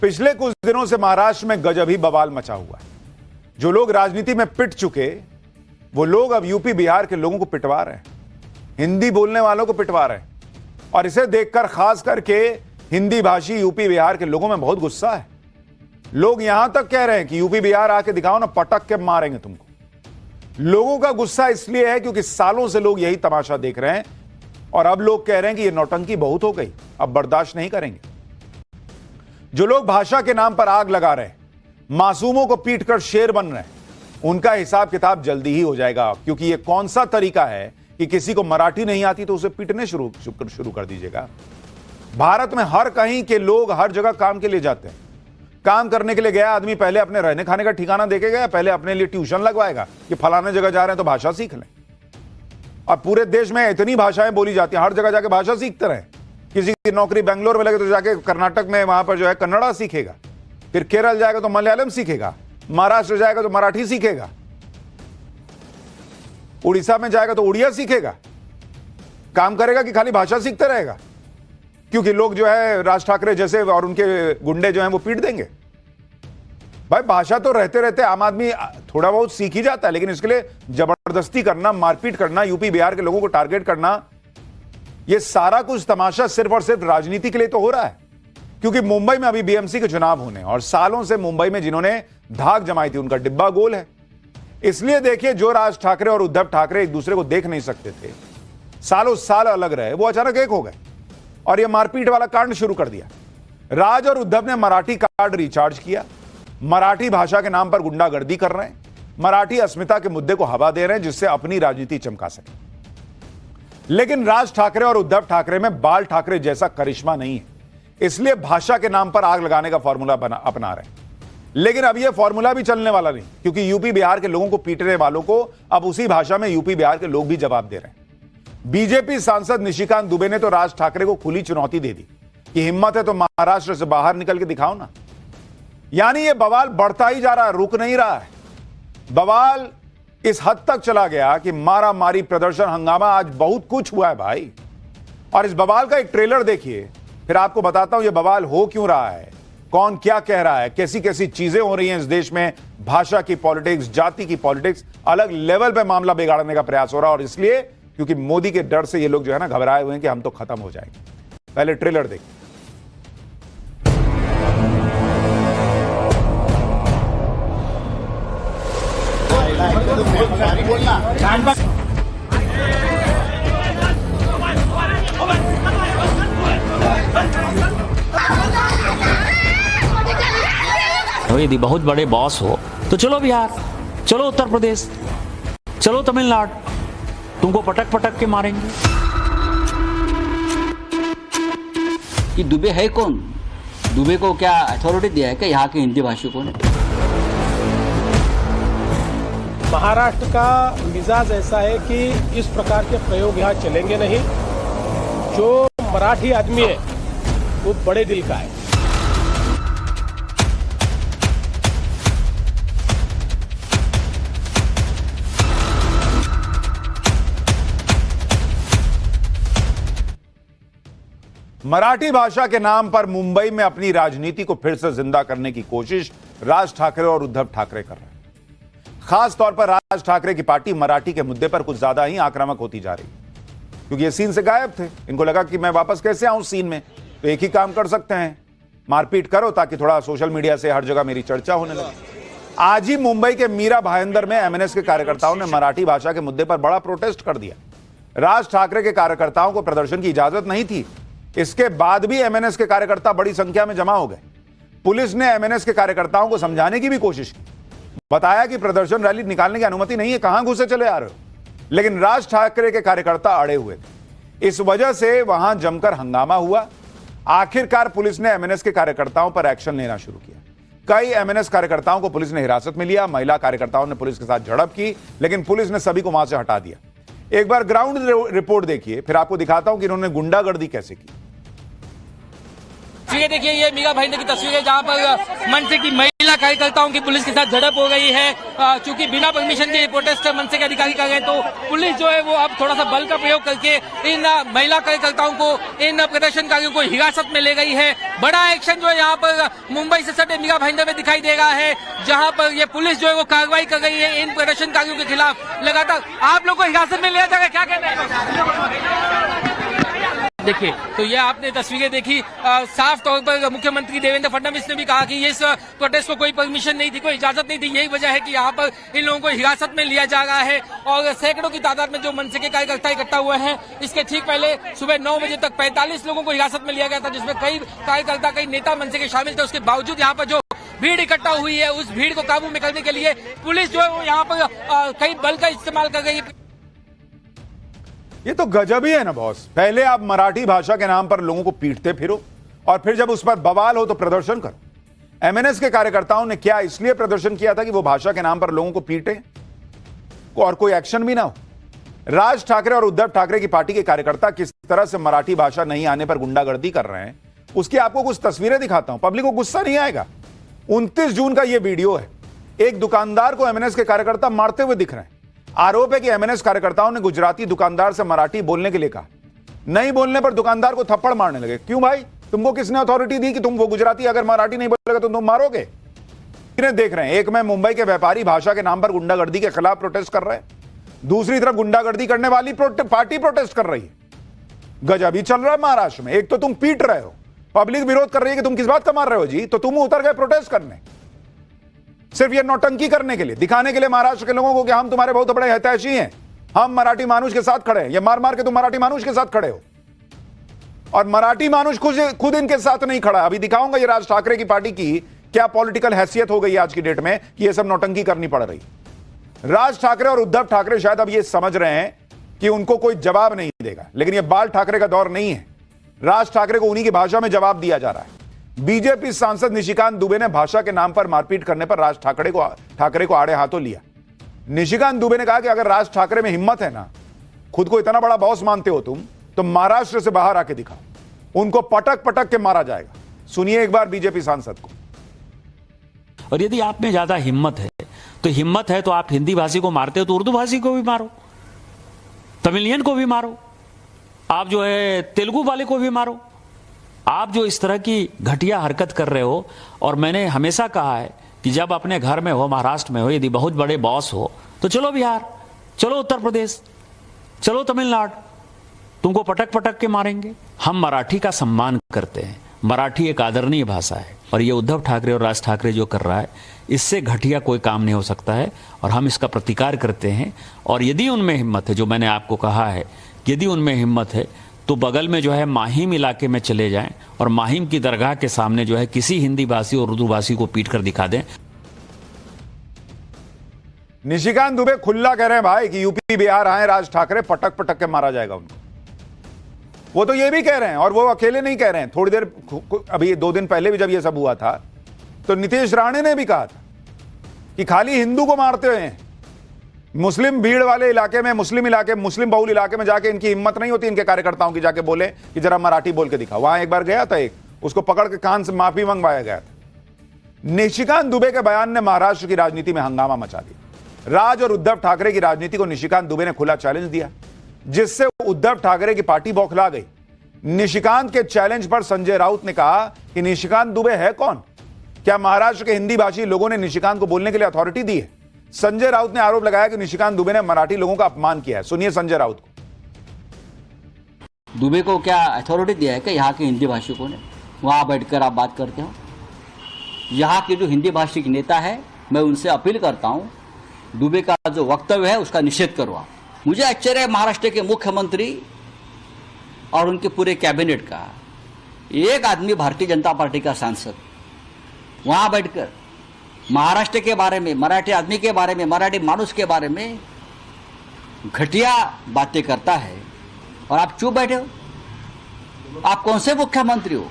पिछले कुछ दिनों से महाराष्ट्र में गजब ही बवाल मचा हुआ है। जो लोग राजनीति में पिट चुके वो लोग अब यूपी बिहार के लोगों को पिटवा रहे हैं, हिंदी बोलने वालों को पिटवा रहे हैं। और इसे देखकर खास करके हिंदी भाषी यूपी बिहार के लोगों में बहुत गुस्सा है। लोग यहां तक कह रहे हैं कि यूपी बिहार आके दिखाओ ना, पटक के मारेंगे तुमको। लोगों का गुस्सा इसलिए है क्योंकि सालों से लोग यही तमाशा देख रहे हैं और अब लोग कह रहे हैं कि यह नौटंकी बहुत हो गई, अब बर्दाश्त नहीं करेंगे। जो लोग भाषा के नाम पर आग लगा रहे हैं, मासूमों को पीटकर शेर बन रहे हैं, उनका हिसाब किताब जल्दी ही हो जाएगा। क्योंकि यह कौन सा तरीका है कि किसी को मराठी नहीं आती तो उसे पीटने शुरू कर दीजिएगा। भारत में हर कहीं के लोग हर जगह काम के लिए जाते हैं। काम करने के लिए गया आदमी पहले अपने रहने खाने का ठिकाना देखेगा, पहले अपने लिए ट्यूशन लगवाएगा कि फलाने जगह जा रहे हैं तो भाषा सीख लें। और पूरे देश में इतनी भाषाएं बोली जाती हैं, हर जगह जाके भाषा सीखते रहें। किसी की नौकरी बेंगलोर में लगे तो जाके कर्नाटक में वहां पर जो है कन्नड़ा सीखेगा, फिर केरल जाएगा तो मलयालम सीखेगा, महाराष्ट्र जाएगा तो मराठी सीखेगा, उड़ीसा में जाएगा तो उड़िया सीखेगा। काम करेगा कि खाली भाषा सीखते रहेगा? क्योंकि लोग जो है राज ठाकरे जैसे और उनके गुंडे जो हैं वो पीट देंगे। भाई भाषा तो रहते रहते आम आदमी थोड़ा बहुत सीख ही जाता है, लेकिन इसके लिए जबरदस्ती करना, मारपीट करना, यूपी बिहार के लोगों को टारगेट करना, ये सारा कुछ तमाशा सिर्फ और सिर्फ राजनीति के लिए तो हो रहा है। क्योंकि मुंबई में अभी बीएमसी के चुनाव होने और सालों से मुंबई में जिन्होंने धाक जमाई थी उनका डिब्बा गोल है। इसलिए देखिए, जो राज ठाकरे और उद्धव ठाकरे एक दूसरे को देख नहीं सकते थे, सालों साल अलग रहे, वो अचानक एक हो गए और ये मारपीट वाला कांड शुरू कर दिया। राज और उद्धव ने मराठी कार्ड रिचार्ज किया, मराठी भाषा के नाम पर गुंडागर्दी कर रहे हैं, मराठी अस्मिता के मुद्दे को हवा दे रहे हैं जिससे अपनी राजनीति चमका सके। लेकिन राज ठाकरे और उद्धव ठाकरे में बाल ठाकरे जैसा करिश्मा नहीं है, इसलिए भाषा के नाम पर आग लगाने का फॉर्मूला अपना रहे हैं। लेकिन अब यह फॉर्मूला भी चलने वाला नहीं, क्योंकि यूपी बिहार के लोगों को पीटने वालों को अब उसी भाषा में यूपी बिहार के लोग भी जवाब दे रहे हैं। बीजेपी सांसद निशिकांत दुबे ने तो राज ठाकरे को खुली चुनौती दे दी कि हिम्मत है तो महाराष्ट्र से बाहर निकल के दिखाओ ना। यानी यह बवाल बढ़ता ही जा रहा है, रुक नहीं रहा है। बवाल इस हद तक चला गया कि मारा मारी, प्रदर्शन, हंगामा, आज बहुत कुछ हुआ है भाई। और इस बवाल का एक ट्रेलर देखिए, फिर आपको बताता हूं यह बवाल हो क्यों रहा है, कौन क्या कह रहा है, कैसी कैसी चीजें हो रही हैं इस देश में। भाषा की पॉलिटिक्स, जाति की पॉलिटिक्स, अलग लेवल पे मामला बिगाड़ने का प्रयास हो रहा है। और इसलिए क्योंकि मोदी के डर से ये लोग जो है ना घबराए हुए हैं कि हम तो खत्म हो जाएंगे। पहले ट्रेलर देखिए। यदि बहुत बड़े बॉस हो तो चलो बिहार, चलो उत्तर प्रदेश, चलो तमिलनाडु, तुमको पटक पटक के मारेंगे। कि दुबे है कौन? दुबे को क्या अथॉरिटी दिया है क्या यहाँ के हिंदी भाषिकों ने? महाराष्ट्र का मिजाज ऐसा है कि इस प्रकार के प्रयोग यहाँ चलेंगे नहीं। जो मराठी आदमी है वो बड़े दिल का है। मराठी भाषा के नाम पर मुंबई में अपनी राजनीति को फिर से जिंदा करने की कोशिश राज ठाकरे और उद्धव ठाकरे कर रहे हैं। खास तौर पर राज ठाकरे की पार्टी मराठी के मुद्दे पर कुछ ज्यादा ही आक्रामक होती जा रही, क्योंकि ये सीन से गायब थे। इनको लगा कि मैं वापस कैसे आऊं सीन में, तो एक ही काम कर सकते हैं, मारपीट करो ताकि थोड़ा सोशल मीडिया से हर जगह मेरी चर्चा होने लगे। आज ही मुंबई के मीरा भाईंदर में एमएनएस के कार्यकर्ताओं ने मराठी भाषा के मुद्दे पर बड़ा प्रोटेस्ट कर दिया। राज ठाकरे के कार्यकर्ताओं को प्रदर्शन की इजाजत नहीं थी, इसके बाद भी एमएनएस के कार्यकर्ता बड़ी संख्या में जमा हो गए। पुलिस ने एमएनएस के कार्यकर्ताओं को समझाने की भी कोशिश की, बताया कि प्रदर्शन रैली निकालने की अनुमति नहीं है, कहां घुसे चले आ रहे हो। लेकिन राज ठाकरे के कार्यकर्ता अड़े हुए थे, इस वजह से वहां जमकर हंगामा हुआ। आखिरकार पुलिस ने एमएनएस के कार्यकर्ताओं पर एक्शन लेना शुरू किया। कई एमएनएस कार्यकर्ताओं को पुलिस ने हिरासत में लिया। महिला कार्यकर्ताओं ने पुलिस के साथ झड़प की, लेकिन पुलिस ने सभी को वहां से हटा दिया। एक बार ग्राउंड रिपोर्ट देखिए, फिर आपको दिखाता हूं कि इन्होंने गुंडागर्दी कैसे की। देखिए, ये मीरा भाईंदर की तस्वीर है जहां पर मंच की महिला महिला कार्यकर्ताओं की पुलिस के साथ झड़प हो गई है। चूंकि बिना परमिशन के प्रोटेस्ट मनसे के अधिकारी कर गए, तो पुलिस जो है वो अब थोड़ा सा बल का प्रयोग करके इन महिला कार्यकर्ताओं को, इन प्रदर्शनकारियों को हिरासत में ले गई है। बड़ा एक्शन जो है यहाँ पर मुंबई से सटे मीरा भाईंदर में दिखाई दे रहा है, जहाँ पर ये पुलिस जो है वो कार्रवाई कर रही है इन प्रदर्शनकारियों के खिलाफ लगातार। आप लोग को हिरासत में लिया जाएगा, क्या कहना है? देखिए, तो ये आपने तस्वीरें देखी। साफ तौर पर मुख्यमंत्री देवेंद्र फडणवीस ने भी कहा कि इस प्रोटेस्ट को कोई परमिशन नहीं थी, कोई इजाजत नहीं थी। यही वजह है कि यहाँ पर इन लोगों को हिरासत में लिया जा रहा है और सैकड़ों की तादाद में जो मनसे के कार्यकर्ता इकट्ठा हुए हैं। इसके ठीक पहले सुबह 9 बजे तक 45 लोगों को हिरासत में लिया गया था, जिसमें कई कार्यकर्ता, कई नेता मनसे के शामिल थे। उसके बावजूद यहाँ पर जो भीड़ इकट्ठा हुई है, उस भीड़ को काबू में करने के लिए पुलिस जो है वो यहाँ पर कई बल का इस्तेमाल कर रही है। ये तो गजब ही है ना बॉस। पहले आप मराठी भाषा के नाम पर लोगों को पीटते फिरो और फिर जब उस पर बवाल हो तो प्रदर्शन करो। एमएनएस के कार्यकर्ताओं ने क्या इसलिए प्रदर्शन किया था कि वो भाषा के नाम पर लोगों को पीटे और कोई एक्शन भी ना हो? राज ठाकरे और उद्धव ठाकरे की पार्टी के कार्यकर्ता किस तरह से मराठी भाषा नहीं आने पर गुंडागर्दी कर रहे हैं, उसकी आपको कुछ तस्वीरें दिखाता हूं। पब्लिक को गुस्सा नहीं आएगा। 29 जून का यह वीडियो है। एक दुकानदार को एमएनएस के कार्यकर्ता मारते हुए दिख रहे हैं। आरोप है कि एमएनएस कार्यकर्ताओं ने गुजराती दुकानदार से मराठी बोलने के लिए कहा। नहीं बोलने पर दुकानदार को थप्पड़ मारने लगे। क्यों भाई, तुमको किसने अथॉरिटी दी कि तुम वो गुजराती अगर मराठी नहीं बोलेगा तो तुम मारोगे? इन्हें देख रहे हैं। एक में मुंबई के व्यापारी भाषा के नाम पर गुंडागर्दी के खिलाफ प्रोटेस्ट कर रहे हैं, दूसरी तरफ गुंडागर्दी करने वाली पार्टी प्रोटेस्ट कर रही है। गजब ही चल रहा है महाराष्ट्र में। एक तो तुम पीट रहे हो, पब्लिक विरोध कर रही है कि तुम किस बात का मार रहे हो जी, तो तुम उतर गए प्रोटेस्ट करने, सिर्फ ये नौटंकी करने के लिए, दिखाने के लिए महाराष्ट्र के लोगों को कि हम तुम्हारे बहुत बड़े हितैषी हैं, हम मराठी मानुष के साथ खड़े हैं। ये मार मार के तुम मराठी मानुष के साथ खड़े हो और मराठी मानुष खुद इनके साथ नहीं खड़ा। अभी दिखाऊंगा ये राज ठाकरे की पार्टी की क्या पॉलिटिकल हैसियत हो गई आज की डेट में कि ये सब नौटंकी करनी पड़ रही। राज ठाकरे और उद्धव ठाकरे शायद अब ये समझ रहे हैं कि उनको कोई जवाब नहीं देगा, लेकिन ये बाल ठाकरे का दौर नहीं है। राज ठाकरे को उन्हीं की भाषा में जवाब दिया जा रहा है। बीजेपी सांसद निशिकांत दुबे ने भाषा के नाम पर मारपीट करने पर राज ठाकरे को आड़े हाथों लिया। निशिकांत दुबे ने कहा कि अगर राज ठाकरे में हिम्मत है ना, खुद को इतना बड़ा बॉस मानते हो तुम, तो महाराष्ट्र से बाहर आके दिखाओ। उनको पटक पटक के मारा जाएगा। सुनिए एक बार बीजेपी सांसद को। और यदि आप में ज्यादा हिम्मत है तो आप हिंदी भाषी को मारते हो तो उर्दू भाषी को भी मारो, तमिलियन को भी मारो, आप जो है तेलुगु वाले को भी मारो। आप जो इस तरह की घटिया हरकत कर रहे हो, और मैंने हमेशा कहा है कि जब अपने घर में हो, महाराष्ट्र में हो, यदि बहुत बड़े बॉस हो तो चलो बिहार, चलो उत्तर प्रदेश, चलो तमिलनाडु, तुमको पटक पटक के मारेंगे। हम मराठी का सम्मान करते हैं, मराठी एक आदरणीय भाषा है, और ये उद्धव ठाकरे और राज ठाकरे जो कर रहा है, इससे घटिया कोई काम नहीं हो सकता है, और हम इसका प्रतिकार करते हैं। और यदि उनमें हिम्मत है, जो मैंने आपको कहा है, यदि उनमें हिम्मत है तो बगल में जो है माहिम इलाके में चले जाएं और माहिम की दरगाह के सामने जो है किसी हिंदी भाषी और उर्दू भाषी को पीट कर दिखा दें। निशिकांत दुबे खुला कह रहे हैं भाई कि यूपी बिहार आए राज ठाकरे, पटक पटक के मारा जाएगा उनको। वो तो ये भी कह रहे हैं, और वो अकेले नहीं कह रहे हैं। थोड़ी देर अभी 2 दिन पहले भी जब ये सब हुआ था तो नीतीश राणे ने भी कहा था कि खाली हिंदू को मारते हुए मुस्लिम भीड़ वाले इलाके में, मुस्लिम बहुल इलाके में जाके इनकी हिम्मत नहीं होती इनके कार्यकर्ताओं की जाके बोले कि जरा मराठी बोल के दिखाओ। वहां एक बार गया था, एक उसको पकड़ के कान से माफी मंगवाया गया था। निशिकांत दुबे के बयान ने महाराष्ट्र की राजनीति में हंगामा मचा दिया। राज और उद्धव ठाकरे की राजनीति को निशिकांत दुबे ने खुला चैलेंज दिया, जिससे उद्धव ठाकरे की पार्टी बौखला गई। निशिकांत के चैलेंज पर संजय राउत ने कहा कि निशिकांत दुबे है कौन? क्या महाराष्ट्र के हिंदी भाषी लोगों ने निशिकांत को बोलने के लिए अथॉरिटी दी है? संजय राउत ने आरोप लगाया कि निशिकांत दुबे ने मराठी लोगों का अपमान किया है। सुनिए संजय राउत को। दुबे को क्या अथॉरिटी दिया है कि यहाँ के हिंदी भाषिकों ने? वहाँ बैठकर आप बात करते हो। यहाँ के जो हिंदी भाषी नेता है, मैं उनसे अपील करता हूँ, दुबे का जो वक्तव्य है उसका निषेध करो आप। मुझे आश्चर्य है महाराष्ट्र के मुख्यमंत्री और उनके पूरे कैबिनेट का, एक आदमी भारतीय जनता पार्टी का सांसद वहाँ बैठकर महाराष्ट्र के बारे में, मराठी आदमी के बारे में, मराठी मानुष के बारे में घटिया बातें करता है और आप चुप बैठे हो। आप कौन से मुख्यमंत्री हो?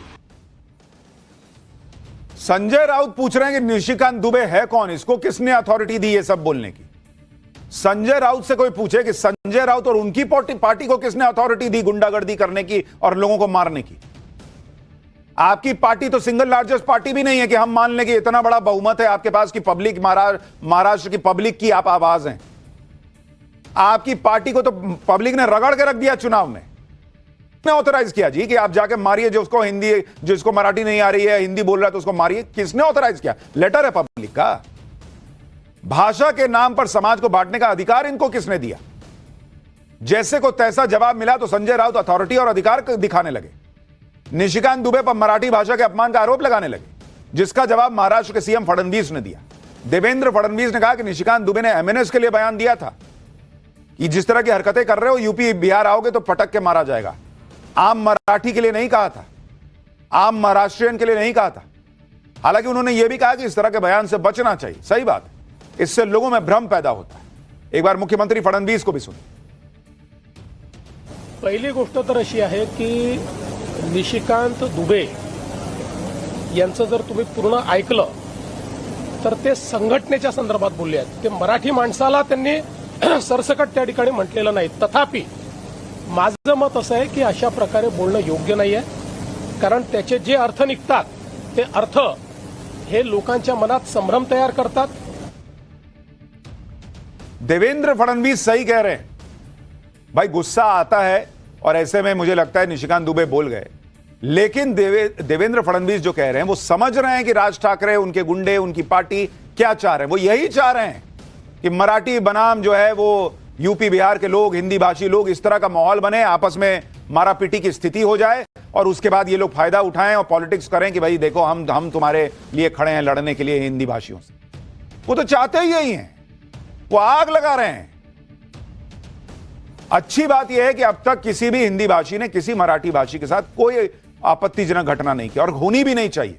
संजय राउत पूछ रहे हैं कि निशिकांत दुबे है कौन, इसको किसने अथॉरिटी दी ये सब बोलने की? संजय राउत से कोई पूछे कि संजय राउत और उनकी पार्टी को किसने अथॉरिटी दी गुंडागर्दी करने की और लोगों को मारने की? आपकी पार्टी तो सिंगल लार्जेस्ट पार्टी भी नहीं है कि हम मान लें कि इतना बड़ा बहुमत है आपके पास कि पब्लिक महाराष्ट्र की पब्लिक की आप आवाज हैं। आपकी पार्टी को तो पब्लिक ने रगड़ के रख दिया चुनाव में। ऑथराइज किया जी कि आप जाके मारिए जिसको हिंदी, जिसको मराठी नहीं आ रही है, हिंदी बोल रहा है तो उसको मारिए। किसने ऑथराइज किया? लेटर है पब्लिक का। भाषा के नाम पर समाज को बांटने का अधिकार इनको किसने दिया? जैसे को तैसा जवाब मिला तो संजय राउत अथॉरिटी और अधिकार दिखाने लगे। निशिकांत दुबे पर मराठी भाषा के अपमान का आरोप लगाने लगे, जिसका जवाब महाराष्ट्र के सीएम फडणवीस ने दिया। देवेंद्र फडणवीस ने कहा कि निशिकांत दुबे ने एमएनएस के लिए बयान दिया था कि जिस तरह की हरकतें कर रहे हो यूपी बिहार आओगे तो पटक के मारा जाएगा। आम मराठी के लिए नहीं कहा था, आम महाराष्ट्रियन के लिए नहीं कहा था। हालांकि उन्होंने यह भी कहा कि इस तरह के बयान से बचना चाहिए। सही बात है, इससे लोगों में भ्रम पैदा होता है। एक बार मुख्यमंत्री फडणवीस को भी सुनिए। पहिली गोष्ट तर अशी आहे की निशिकांत दुबे यांचं जर तुम्ही पूर्ण ऐकलं तर ते संघटनेच्या संदर्भात बोलले आहेत। ते मराठी माणसाला त्यांनी सरसकट त्या ठिकाणी म्हटलेलं नाही। तथापि माझं मत असं आहे की अशा प्रकारे बोलणं योग्य नाही आहे, कारण त्याचे जे अर्थ निघतात ते अर्थ हे लोकांच्या मनात संभ्रम तयार करतात। देवेंद्र फडणवीस सही कह रहे हैं भाई, गुस्सा आता है और ऐसे में मुझे लगता है निशिकांत दुबे बोल गए, लेकिन देवेंद्र फडणवीस जो कह रहे हैं वो समझ रहे हैं कि राज ठाकरे, उनके गुंडे, उनकी पार्टी क्या चाह रहे हैं। वो यही चाह रहे हैं कि मराठी बनाम जो है वो यूपी बिहार के लोग, हिंदी भाषी लोग, इस तरह का माहौल बने, आपस में मारापीटी की स्थिति हो जाए और उसके बाद ये लोग फायदा उठाएं और पॉलिटिक्स करें कि भाई देखो हम तुम्हारे लिए खड़े हैं लड़ने के लिए हिंदी भाषियों से। वो तो चाहते ही यही हैं, वो आग लगा रहे हैं। अच्छी बात यह है कि अब तक किसी भी हिंदी भाषी ने किसी मराठी भाषी के साथ कोई आपत्तिजनक घटना नहीं की और होनी भी नहीं चाहिए।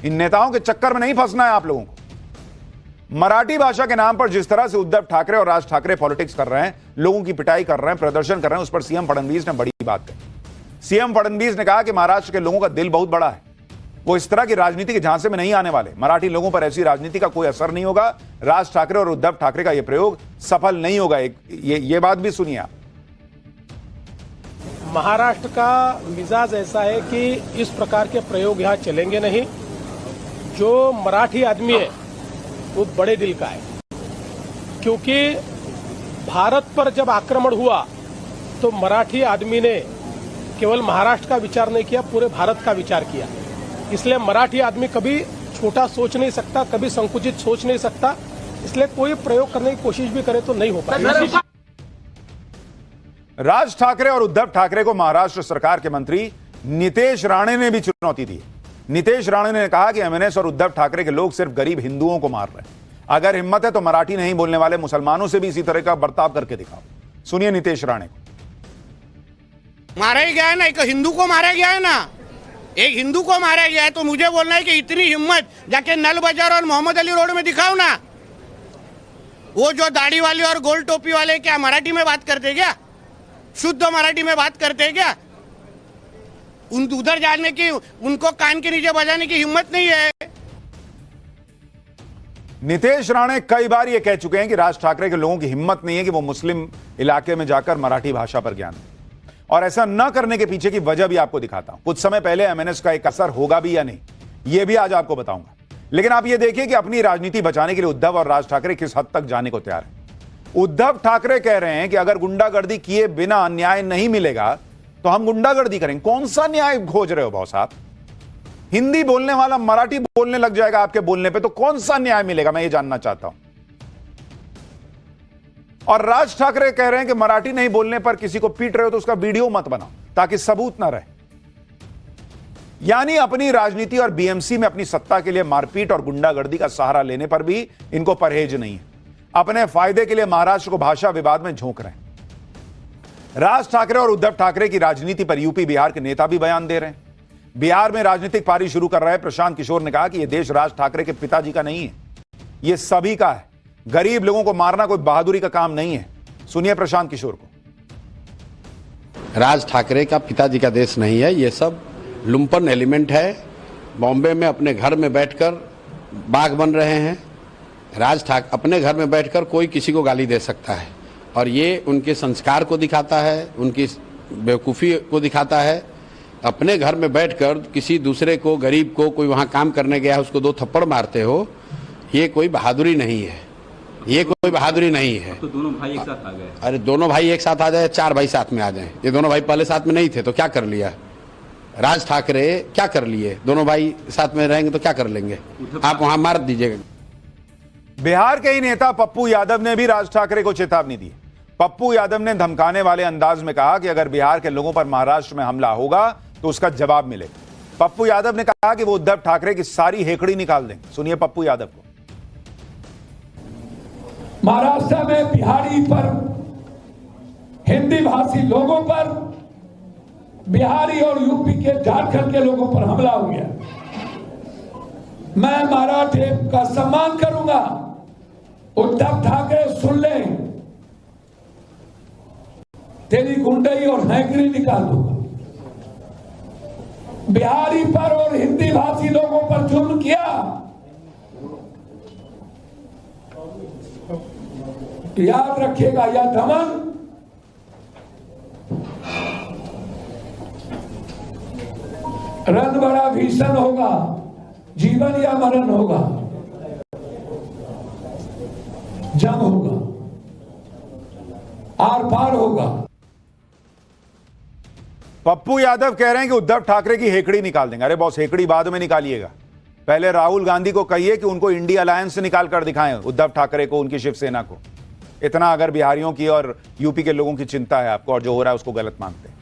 इन नेताओं के चक्कर में नहीं फंसना है आप लोगों को। मराठी भाषा के नाम पर जिस तरह से उद्धव ठाकरे और राज ठाकरे पॉलिटिक्स कर रहे हैं, लोगों की पिटाई कर रहे हैं, प्रदर्शन कर रहे हैं, उस पर सीएम फडणवीस ने बड़ी बात कही। सीएम फडणवीस ने कहा कि महाराष्ट्र के लोगों का दिल बहुत बड़ा है, वो इस तरह की राजनीति के झांसे में नहीं आने वाले। मराठी लोगों पर ऐसी राजनीति का कोई असर नहीं होगा। राज ठाकरे और उद्धव ठाकरे का यह प्रयोग सफल नहीं होगा। ये बात भी सुनिए आप। महाराष्ट्र का मिजाज ऐसा है कि इस प्रकार के प्रयोग यहाँ चलेंगे नहीं। जो मराठी आदमी है वो बड़े दिल का है, क्योंकि भारत पर जब आक्रमण हुआ तो मराठी आदमी ने केवल महाराष्ट्र का विचार नहीं किया, पूरे भारत का विचार किया। इसलिए मराठी आदमी कभी छोटा सोच नहीं सकता, कभी संकुचित सोच नहीं सकता। इसलिए कोई प्रयोग करने की कोशिश भी करे तो नहीं हो पाएगा। राज ठाकरे और उद्धव ठाकरे को महाराष्ट्र सरकार के मंत्री नितेश राणे ने भी चुनौती दी। नितेश राणे ने कहा कि एमएनएस और उद्धव ठाकरे के लोग सिर्फ गरीब हिंदुओं को मार रहे हैं। अगर हिम्मत है तो मराठी नहीं बोलने वाले मुसलमानों से भी इसी तरह का बर्ताव करके दिखाओ। सुनिए नितेश राणे को। मारा ही गया है ना, एक हिंदू को मारा गया है ना, एक हिंदू को मारा गया है, तो मुझे बोलना है कि इतनी हिम्मत जाके नल बाजार और मोहम्मद अली रोड में दिखाओ ना। वो जो दाढ़ी वाले और गोल टोपी वाले क्या मराठी में बात करते क्या? शुद्ध मराठी में बात करते हैं क्या? उधर जाने की, उनको कान के नीचे बजाने की हिम्मत नहीं है। नितेश राणे कई बार यह कह चुके हैं कि राज ठाकरे के लोगों की हिम्मत नहीं है कि वो मुस्लिम इलाके में जाकर मराठी भाषा पर ज्ञान दें। और ऐसा न करने के पीछे की वजह भी आपको दिखाता हूं। कुछ समय पहले एमएनएस का एक असर होगा भी या नहीं, यह भी आज आपको बताऊंगा। लेकिन आप यह देखिए कि अपनी राजनीति बचाने के लिए उद्धव और राज ठाकरे किस हद तक जाने को तैयार है। उद्धव ठाकरे कह रहे हैं कि अगर गुंडागर्दी किए बिना न्याय नहीं मिलेगा तो हम गुंडागर्दी करेंगे। कौन सा न्याय खोज रहे हो भाऊ साहब? हिंदी बोलने वाला मराठी बोलने लग जाएगा आपके बोलने पे, तो कौन सा न्याय मिलेगा? मैं ये जानना चाहता हूं। और राज ठाकरे कह रहे हैं कि मराठी नहीं बोलने पर किसी को पीट रहे हो तो उसका वीडियो मत बनाओ ताकि सबूत ना रहे। यानी अपनी राजनीति और बीएमसी में अपनी सत्ता के लिए मारपीट और गुंडागर्दी का सहारा लेने पर भी इनको परहेज नहीं है। अपने फायदे के लिए महाराष्ट्र को भाषा विवाद में झोंक रहे हैं। राज ठाकरे और उद्धव ठाकरे की राजनीति पर यूपी बिहार के नेता भी बयान दे रहे हैं। बिहार में राजनीतिक पारी शुरू कर रहे प्रशांत किशोर ने कहा कि यह देश राज ठाकरे के पिताजी का नहीं है, यह सभी का है। गरीब लोगों को मारना कोई बहादुरी का काम नहीं है। सुनिए प्रशांत किशोर को। राज ठाकरे का पिताजी का देश नहीं है, यह सब लुम्पन एलिमेंट है। बॉम्बे में अपने घर में बैठकर बाघ बन रहे हैं। राज ठाकरे अपने घर में बैठकर कोई किसी को गाली दे सकता है और ये उनके संस्कार को दिखाता है, उनकी बेवकूफ़ी को दिखाता है। अपने घर में बैठकर किसी दूसरे को, गरीब को, कोई वहां काम करने गया है उसको 2 थप्पड़ मारते हो, ये कोई बहादुरी नहीं है। ये कोई बहादुरी नहीं है। तो दोनों भाई एक साथ आ गए। अरे दोनों भाई एक साथ आ जाए, 4 भाई साथ में आ जाए। ये दोनों भाई पहले साथ में नहीं थे तो क्या कर लिया? राज ठाकरे क्या कर लिए? दोनों भाई साथ में रहेंगे तो क्या कर लेंगे? आप वहां मार दीजिएगा। बिहार के ही नेता पप्पू यादव ने भी राज ठाकरे को चेतावनी दी। पप्पू यादव ने धमकाने वाले अंदाज में कहा कि अगर बिहार के लोगों पर महाराष्ट्र में हमला होगा तो उसका जवाब मिलेगा। पप्पू यादव ने कहा कि वो उद्धव ठाकरे की सारी हेकड़ी निकाल देंगे। सुनिए पप्पू यादव को। महाराष्ट्र में बिहारी पर, हिंदी भाषी लोगों पर, बिहारी और यूपी के, झारखंड के लोगों पर हमला हो गया। मैं मराठे का सम्मान करूंगा। उद्धव ठाकरे सुन ले, तेरी गुंडई और हैकड़ी निकाल दूंगा। बिहारी पर और हिंदी भाषी लोगों पर जुल्म किया, याद रखिएगा यह दमन रण बड़ा भीषण होगा, जीवन या मरण होगा, जंग होगा, आर पार होगा। पप्पू यादव कह रहे हैं कि उद्धव ठाकरे की हेकड़ी निकाल देंगे। अरे बॉस, हेकड़ी बाद में निकालिएगा, पहले राहुल गांधी को कहिए कि उनको इंडिया अलायंस से निकाल कर दिखाएं, उद्धव ठाकरे को, उनकी शिवसेना को। इतना अगर बिहारियों की और यूपी के लोगों की चिंता है आपको और जो हो रहा है उसको गलत मानते हैं।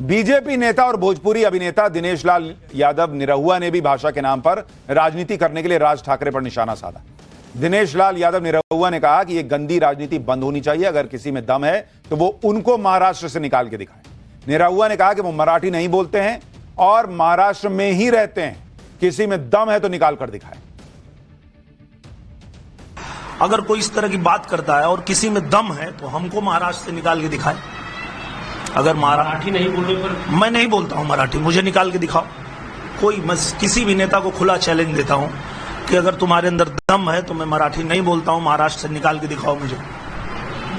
बीजेपी नेता और भोजपुरी अभिनेता दिनेश लाल यादव निरहुआ ने भी भाषा के नाम पर राजनीति करने के लिए राज ठाकरे पर निशाना साधा। दिनेश लाल यादव निरहुआ ने कहा कि यह गंदी राजनीति बंद होनी चाहिए। अगर किसी में दम है तो वो उनको महाराष्ट्र से निकाल के दिखाए। निरहुआ ने कहा कि वो मराठी नहीं बोलते हैं और महाराष्ट्र में ही रहते हैं। किसी में दम है तो निकाल कर दिखाए। अगर कोई इस तरह की बात करता है और किसी में दम है तो हमको महाराष्ट्र से निकाल के दिखाए। अगर मराठी नहीं बोलने पर, मैं नहीं बोलता हूं मराठी, मुझे निकाल के दिखाओ। कोई, मैं किसी भी नेता को खुला चैलेंज देता हूं कि अगर तुम्हारे अंदर दम है तो मैं मराठी नहीं बोलता हूं, महाराष्ट्र से निकाल के दिखाओ मुझे,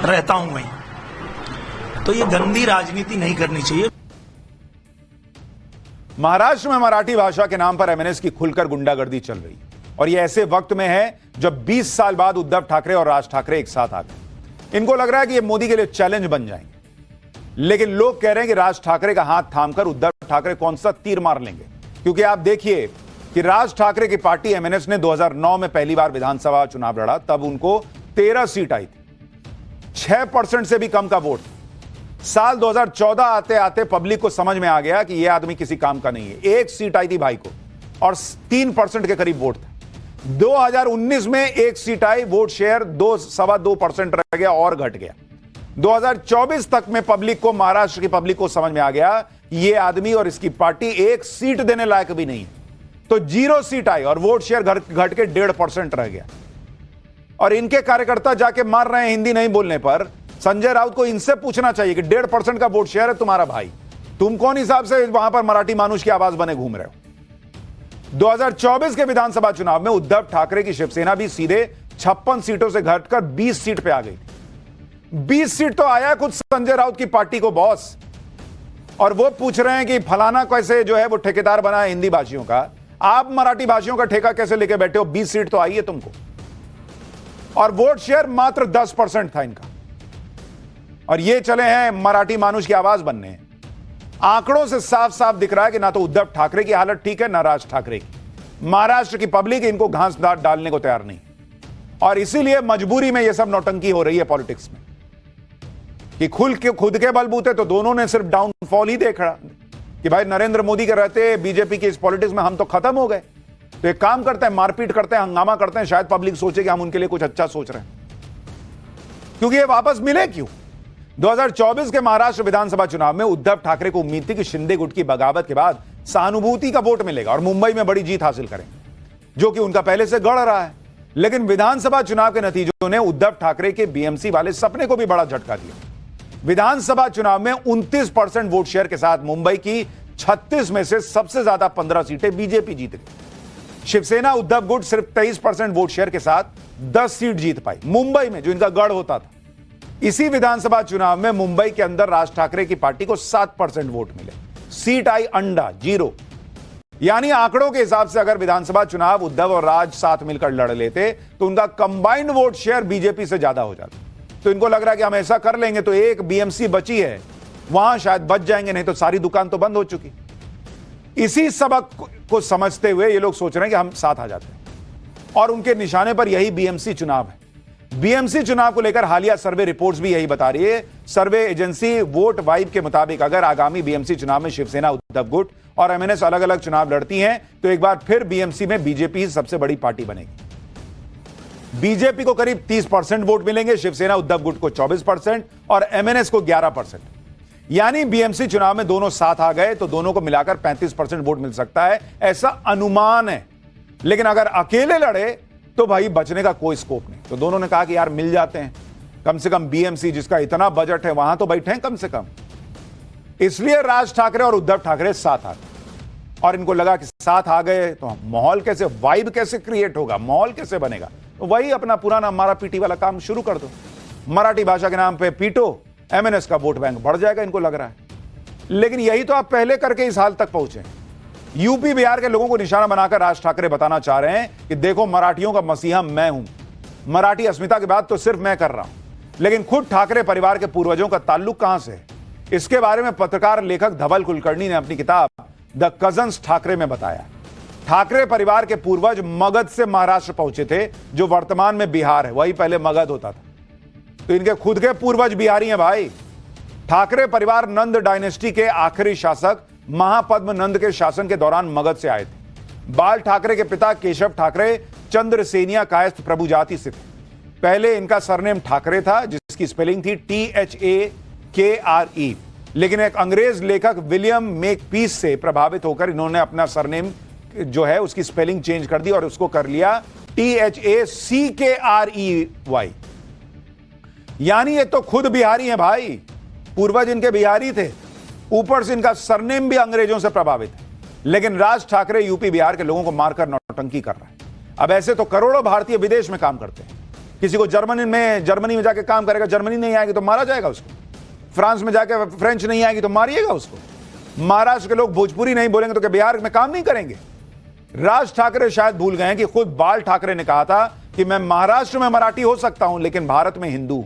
रहता हूं वहीं। तो ये गंदी राजनीति नहीं करनी चाहिए। महाराष्ट्र में मराठी भाषा के नाम पर एमएनएस की खुलकर गुंडागर्दी चल रही है और यह ऐसे वक्त में है जब 20 साल बाद उद्धव ठाकरे और राज ठाकरे एक साथ आ गए। इनको लग रहा है कि ये मोदी के लिए चैलेंज बन जाएंगे, लेकिन लोग कह रहे हैं कि राज ठाकरे का हाथ थामकर उद्धव ठाकरे कौन सा तीर मार लेंगे। क्योंकि आप देखिए कि राज ठाकरे की पार्टी एमएनएस ने 2009 में पहली बार विधानसभा चुनाव लड़ा, तब उनको 13 सीट आई थी, 6% से भी कम का वोट। साल 2014 आते आते पब्लिक को समझ में आ गया कि यह आदमी किसी काम का नहीं है। 1 सीट आई थी भाई को और 3% के करीब वोट था। 2019 में 1 सीट आई, वोट शेयर 2.25% रह गया और घट गया। 2024 तक में पब्लिक को, महाराष्ट्र की पब्लिक को समझ में आ गया यह आदमी और इसकी पार्टी 1 सीट देने लायक भी नहीं है। तो 0 सीट आई और वोट शेयर घट के 1.5% रह गया। और इनके कार्यकर्ता जाके मार रहे हैं हिंदी नहीं बोलने पर। संजय राउत को इनसे पूछना चाहिए कि 1.5% का वोट शेयर है तुम्हारा भाई, तुम कौन हिसाब से वहां पर मराठी मानुष की आवाज बने घूम रहे हो। 2024 के विधानसभा चुनाव में उद्धव ठाकरे की शिवसेना भी सीधे 56 सीटों से घटकर 20 सीट पे आ गई। 20 सीट तो आया खुद संजय राउत की पार्टी को बॉस, और वो पूछ रहे हैं कि फलाना कैसे जो है वो ठेकेदार बना है हिंदी भाषियों का। आप मराठी भाषियों का ठेका कैसे लेके बैठे हो? 20 सीट तो आई है तुमको और वोट शेयर मात्र 10% था इनका, और ये चले हैं मराठी मानुष की आवाज बनने। आंकड़ों से साफ साफ दिख रहा है कि ना तो उद्धव ठाकरे की हालत ठीक है ना राज ठाकरे की। महाराष्ट्र की पब्लिक इनको घास डालने को तैयार नहीं, और इसीलिए मजबूरी में यह सब नौटंकी हो रही है पॉलिटिक्स में कि खुद के बलबूते तो दोनों ने सिर्फ डाउनफॉल ही देखा कि भाई नरेंद्र मोदी के रहते बीजेपी की इस पॉलिटिक्स में हम तो खत्म हो गए। तो एक काम करते हैं, मारपीट करते हैं, हंगामा करते हैं, शायद पब्लिक सोचे कि हम उनके लिए कुछ अच्छा सोच रहे हैं, क्योंकि ये वापस मिले क्यों। 2024 के महाराष्ट्र विधानसभा चुनाव में उद्धव ठाकरे को उम्मीद थी कि शिंदे गुट की बगावत के बाद सहानुभूति का वोट मिलेगा और मुंबई में बड़ी जीत हासिल करेंगे, जो कि उनका पहले से गढ़ रहा है। लेकिन विधानसभा चुनाव के नतीजों ने उद्धव ठाकरे के बीएमसी वाले सपने को भी बड़ा झटका दिया। विधानसभा चुनाव में 29% वोट शेयर के साथ मुंबई की 36 में से सबसे ज्यादा 15 सीटें बीजेपी जीत गई। शिवसेना उद्धव गुट सिर्फ 23% वोट शेयर के साथ 10 सीट जीत पाई मुंबई में, जो इनका गढ़ होता था। इसी विधानसभा चुनाव में मुंबई के अंदर राज ठाकरे की पार्टी को 7% वोट मिले। सीट आई अंडा 0। यानी आंकड़ों के हिसाब से अगर विधानसभा चुनाव उद्धव और राज साथ मिलकर लड़ लेते तो उनका कंबाइंड वोट शेयर बीजेपी से ज्यादा हो जाता। तो इनको लग रहा है कि हम ऐसा कर लेंगे तो एक बीएमसी बची है, वहां शायद बच जाएंगे, नहीं तो सारी दुकान तो बंद हो चुकी। इसी सबक को समझते हुए ये लोग सोच रहे हैं कि हम साथ आ जाते हैं, और उनके निशाने पर यही बीएमसी चुनाव है। बीएमसी चुनाव को लेकर हालिया सर्वे रिपोर्ट्स भी यही बता रही है। सर्वे एजेंसी वोट वाइब के मुताबिक अगर आगामी बीएमसी चुनाव में शिवसेना, उद्धव गुट और एमएनएस अलग अलग चुनाव लड़ती हैं तो एक बार फिर बीएमसी में बीजेपी ही सबसे बड़ी पार्टी बनेगी। बीजेपी को करीब 30% वोट मिलेंगे, शिवसेना उद्धव गुट को 24% और एमएनएस को 11%। यानी बीएमसी चुनाव में दोनों साथ आ गए तो दोनों को मिलाकर 35% वोट मिल सकता है, ऐसा अनुमान है। लेकिन अगर अकेले लड़े तो भाई बचने का कोई स्कोप नहीं। तो दोनों ने कहा कि यार मिल जाते हैं, कम से कम बीएमसी जिसका इतना बजट है वहां तो बैठे हैं कम से कम। इसलिए राज ठाकरे और उद्धव ठाकरे साथ आ गए, और इनको लगा कि साथ आ गए तो माहौल कैसे, वाइब कैसे क्रिएट होगा, माहौल कैसे बनेगा। तो वही अपना पुराना मारा पीटी वाला काम शुरू कर दो, मराठी भाषा के नाम पे पीटो, एमएनएस का वोट बैंक बढ़ जाएगा, इनको लग रहा है। लेकिन यही तो आप पहले करके इस हाल तक पहुंचे। यूपी बिहार के लोगों को निशाना बनाकर राज ठाकरे बताना चाह रहे हैं कि देखो मराठियों का मसीहा मैं हूं, मराठी अस्मिता की बात तो सिर्फ मैं कर रहा हूं। लेकिन खुद ठाकरे परिवार के पूर्वजों का ताल्लुक कहां से है, इसके बारे में पत्रकार लेखक धवल कुलकर्णी ने अपनी किताब द कजन्स ठाकरे में बताया। ठाकरे परिवार के पूर्वज मगध से महाराष्ट्र पहुंचे थे, जो वर्तमान में बिहार है, वही पहले मगध होता था। तो इनके खुद के पूर्वज बिहारी हैं भाई। ठाकरे परिवार नंद डायनेस्टी के आखिरी शासक महापद्म नंद के शासन के दौरान मगध से आए थे। बाल ठाकरे के पिता केशव ठाकरे चंद्रसेनिया कायस्थ प्रभु जाति से थे। पहले इनका सरनेम ठाकरे था, जिसकी स्पेलिंग थी THAKRE, लेकिन एक अंग्रेज लेखक विलियम मेकपीस से प्रभावित होकर इन्होंने अपना सरनेम जो है उसकी स्पेलिंग चेंज कर दी और उसको कर लिया THACKREY। यानी ये तो खुद बिहारी हैं भाई, पूर्वज इनके बिहारी थे, ऊपर से इनका सरनेम भी अंग्रेजों से प्रभावित है। लेकिन राज ठाकरे यूपी बिहार के लोगों को मारकर नौटंकी कर रहा है। अब ऐसे तो करोड़ों भारतीय विदेश में काम करते हैं। किसी को जर्मनी में जाके काम करेगा, जर्मनी नहीं आएगी तो मारा जाएगा उसको। फ्रांस में जाके फ्रेंच नहीं आएगी तो मारिएगा उसको। महाराष्ट्र के लोग भोजपुरी नहीं बोलेंगे तो क्या बिहार में काम नहीं करेंगे? राज ठाकरे शायद भूल गए हैं कि खुद बाल ठाकरे ने कहा था कि मैं महाराष्ट्र में मराठी हो सकता हूं लेकिन भारत में हिंदू।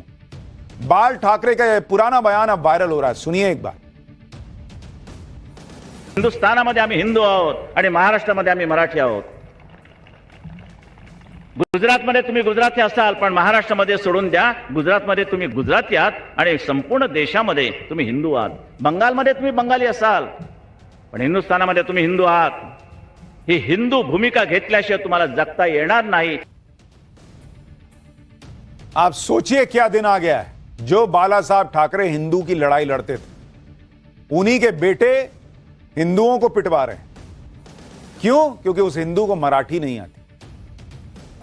बाल ठाकरे का पुराना बयान अब वायरल हो रहा है, सुनिए एक बार। हिंदुस्थानामध्ये आम्ही हिंदू आहोत आणि महाराष्ट्रामध्ये आम्ही मराठी आहोत। गुजरातमध्ये तुम्ही गुजराती असाल पण महाराष्ट्रामध्ये सोडून द्या, गुजरातमध्ये तुम्ही गुजराती आहात आणि संपूर्ण देशामध्ये तुम्ही हिंदू आहात। बंगालमध्ये तुम्ही बंगाली असाल पण हिंदुस्थानामध्ये तुम्ही हिंदू आहात। ही हिंदू भूमिका घेतल्याशिवाय तुम्हाला जगता येणार नाही। आप सोचिए क्या दिन आ गया है। जो बाला साहब ठाकरे हिंदू की लड़ाई लड़ते थे, उन्हीं के बेटे हिंदुओं को पिटवा रहे हैं। क्यों? क्योंकि उस हिंदू को मराठी नहीं आती।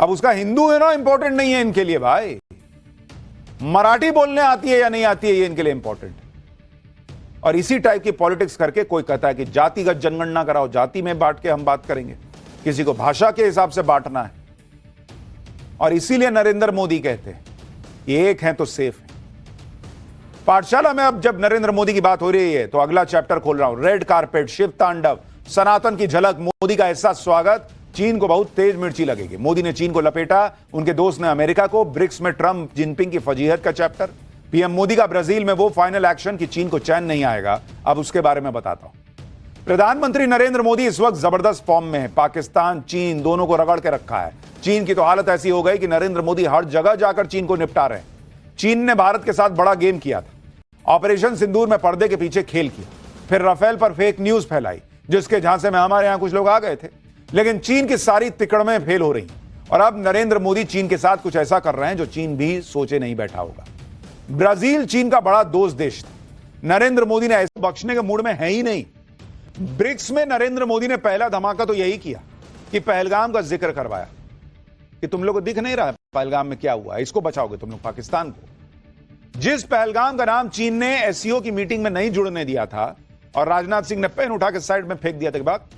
अब उसका हिंदू होना इंपॉर्टेंट नहीं है इनके लिए भाई, मराठी बोलने आती है या नहीं आती है ये इनके लिए इंपॉर्टेंट है। और इसी टाइप की पॉलिटिक्स करके कोई कहता है कि जातिगत जनगणना कराओ, जाति में बांट के हम बात करेंगे, किसी को भाषा के हिसाब से बांटना है। और इसीलिए नरेंद्र मोदी कहते हैं एक हैं तो सेफ है। पाठशाला में अब जब नरेंद्र मोदी की बात हो रही है तो अगला चैप्टर खोल रहा हूं। रेड कारपेट, शिव तांडव, सनातन की झलक, मोदी का ऐसा स्वागत, चीन को बहुत तेज मिर्ची लगेगी। मोदी ने चीन को लपेटा, उनके दोस्त ने अमेरिका को। ब्रिक्स में ट्रंप जिनपिंग की फजीहत का चैप्टर। पीएम मोदी का ब्राजील में वो फाइनल एक्शन कि चीन को चैन नहीं आएगा, अब उसके बारे में बताता हूं। प्रधानमंत्री नरेंद्र मोदी इस वक्त जबरदस्त फॉर्म में है। पाकिस्तान, चीन दोनों को रगड़ के रखा है। चीन की तो हालत ऐसी हो गई कि नरेंद्र मोदी हर जगह जाकर चीन को निपटा रहे हैं। चीन ने भारत के साथ बड़ा गेम किया था, ऑपरेशन सिंदूर में पर्दे के पीछे खेल किया, फिर राफेल पर फेक न्यूज फैलाई जिसके झांसे में हमारे यहां कुछ लोग आ गए थे। लेकिन चीन की सारी तिकड़में फेल हो रही और अब नरेंद्र मोदी चीन के साथ कुछ ऐसा कर रहे हैं जो चीन भी सोचे नहीं बैठा होगा। ब्राजील चीन का बड़ा दोस्त देश था, नरेंद्र मोदी ने ऐसे बख्शने के मूड में है ही नहीं। ब्रिक्स में नरेंद्र मोदी ने पहला धमाका तो यही किया कि पहलगाम का जिक्र करवाया कि तुम लोग को दिख नहीं रहा पहलगाम में क्या हुआ, इसको बचाओगे तुम लोग पाकिस्तान को। जिस पहलगाम का नाम चीन ने एससीओ की मीटिंग में नहीं जुड़ने दिया था और राजनाथ सिंह ने पेन उठा के साइड में फेंक दिया था कि बात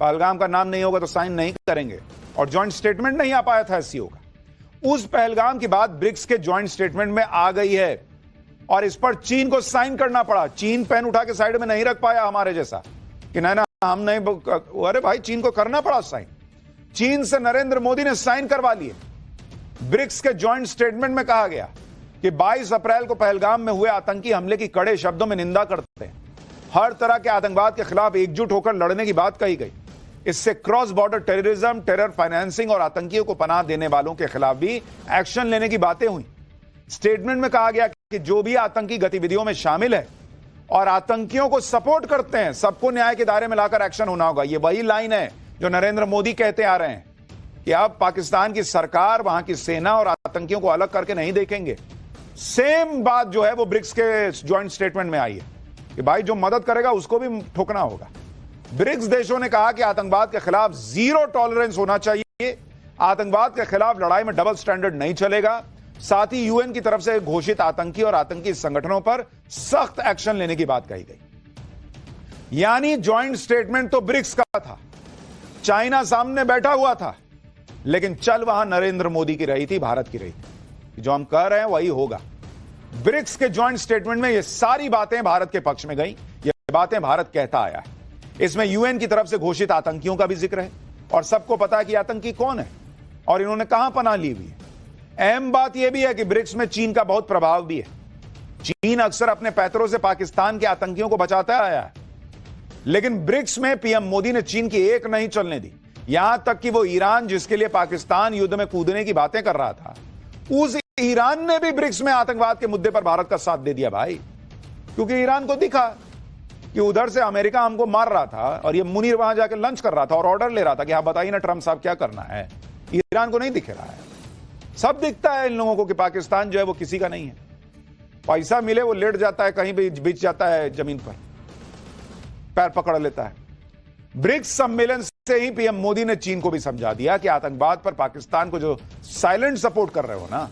पहलगाम का नाम नहीं होगा तो साइन नहीं करेंगे, और ज्वाइंट स्टेटमेंट नहीं आ पाया था एससीओ का। उस पहलगाम की बात ब्रिक्स के ज्वाइंट स्टेटमेंट में आ गई है। और इस पर चीन को साइन करना पड़ा। चीन पेन उठा के साइड में नहीं रख पाया हमारे जैसा कि ना हम नहीं, अरे भाई चीन को करना पड़ा साइन। चीन से नरेंद्र मोदी ने साइन करवा लिए। ब्रिक्स के जॉइंट स्टेटमेंट में कहा गया कि 22 अप्रैल को पहलगाम में हुए आतंकी हमले की कड़े शब्दों में निंदा करते हैं। हर तरह के आतंकवाद के खिलाफ एकजुट होकर लड़ने की बात कही गई। इससे cross border terrorism, terror financing और आतंकियों को पनाह देने वालों के खिलाफ भी एक्शन लेने की बातें हुई। स्टेटमेंट में कहा गया कि जो भी आतंकी गतिविधियों में शामिल है और आतंकियों को सपोर्ट करते हैं, सबको न्याय के दायरे में लाकर एक्शन होना होगा। यह वही लाइन है जो नरेंद्र मोदी कहते आ रहे हैं कि अब पाकिस्तान की सरकार, वहां की सेना और आतंकियों को अलग करके नहीं देखेंगे। सेम बात जो है वो ब्रिक्स के ज्वाइंट स्टेटमेंट में आई है कि भाई जो मदद करेगा उसको भी ठोकना होगा। ब्रिक्स देशों ने कहा कि आतंकवाद के खिलाफ जीरो टॉलरेंस होना चाहिए। आतंकवाद के खिलाफ लड़ाई में डबल स्टैंडर्ड नहीं चलेगा। साथ ही यूएन की तरफ से घोषित आतंकी और आतंकी संगठनों पर सख्त एक्शन लेने की बात कही गई। यानी ज्वाइंट स्टेटमेंट तो ब्रिक्स का था, चाइना सामने बैठा हुआ था, लेकिन चल वहां नरेंद्र मोदी की रही थी, भारत की रही थी। जो हम कह रहे हैं वही होगा। ब्रिक्स के ज्वाइंट स्टेटमेंट में ये सारी बातें भारत के पक्ष में गई। ये बातें भारत कहता आया है। इसमें यूएन की तरफ से घोषित आतंकियों का भी जिक्र है और सबको पता है कि आतंकी कौन है और इन्होंने कहां पनाह ली हुई है। अहम बात यह भी है कि ब्रिक्स में चीन का बहुत प्रभाव भी है। चीन अक्सर अपने पैतरों से पाकिस्तान के आतंकियों को बचाता आया है, लेकिन ब्रिक्स में पीएम मोदी ने चीन की एक नहीं चलने दी। यहां तक कि वो ईरान, जिसके लिए पाकिस्तान युद्ध में कूदने की बातें कर रहा था, उस ईरान ने भी ब्रिक्स में आतंकवाद के मुद्दे पर भारत का साथ दे दिया भाई। क्योंकि ईरान को दिखा कि उधर से अमेरिका हमको मार रहा था और ये मुनीर वहां जाकर लंच कर रहा था और ऑर्डर ले रहा था कि आप बताइए ना ट्रंप साहब क्या करना है। ईरान को नहीं दिख रहा है, सब दिखता है इन लोगों को कि पाकिस्तान जो है वो किसी का नहीं है। पैसा मिले वो लेट जाता है, कहीं भी बिछ जाता है जमीन पर, पैर पकड़ लेता है। ब्रिक्स सम्मेलन से ही पीएम मोदी ने चीन को भी समझा दिया कि आतंकवाद पर पाकिस्तान को जो साइलेंट सपोर्ट कर रहे हो ना,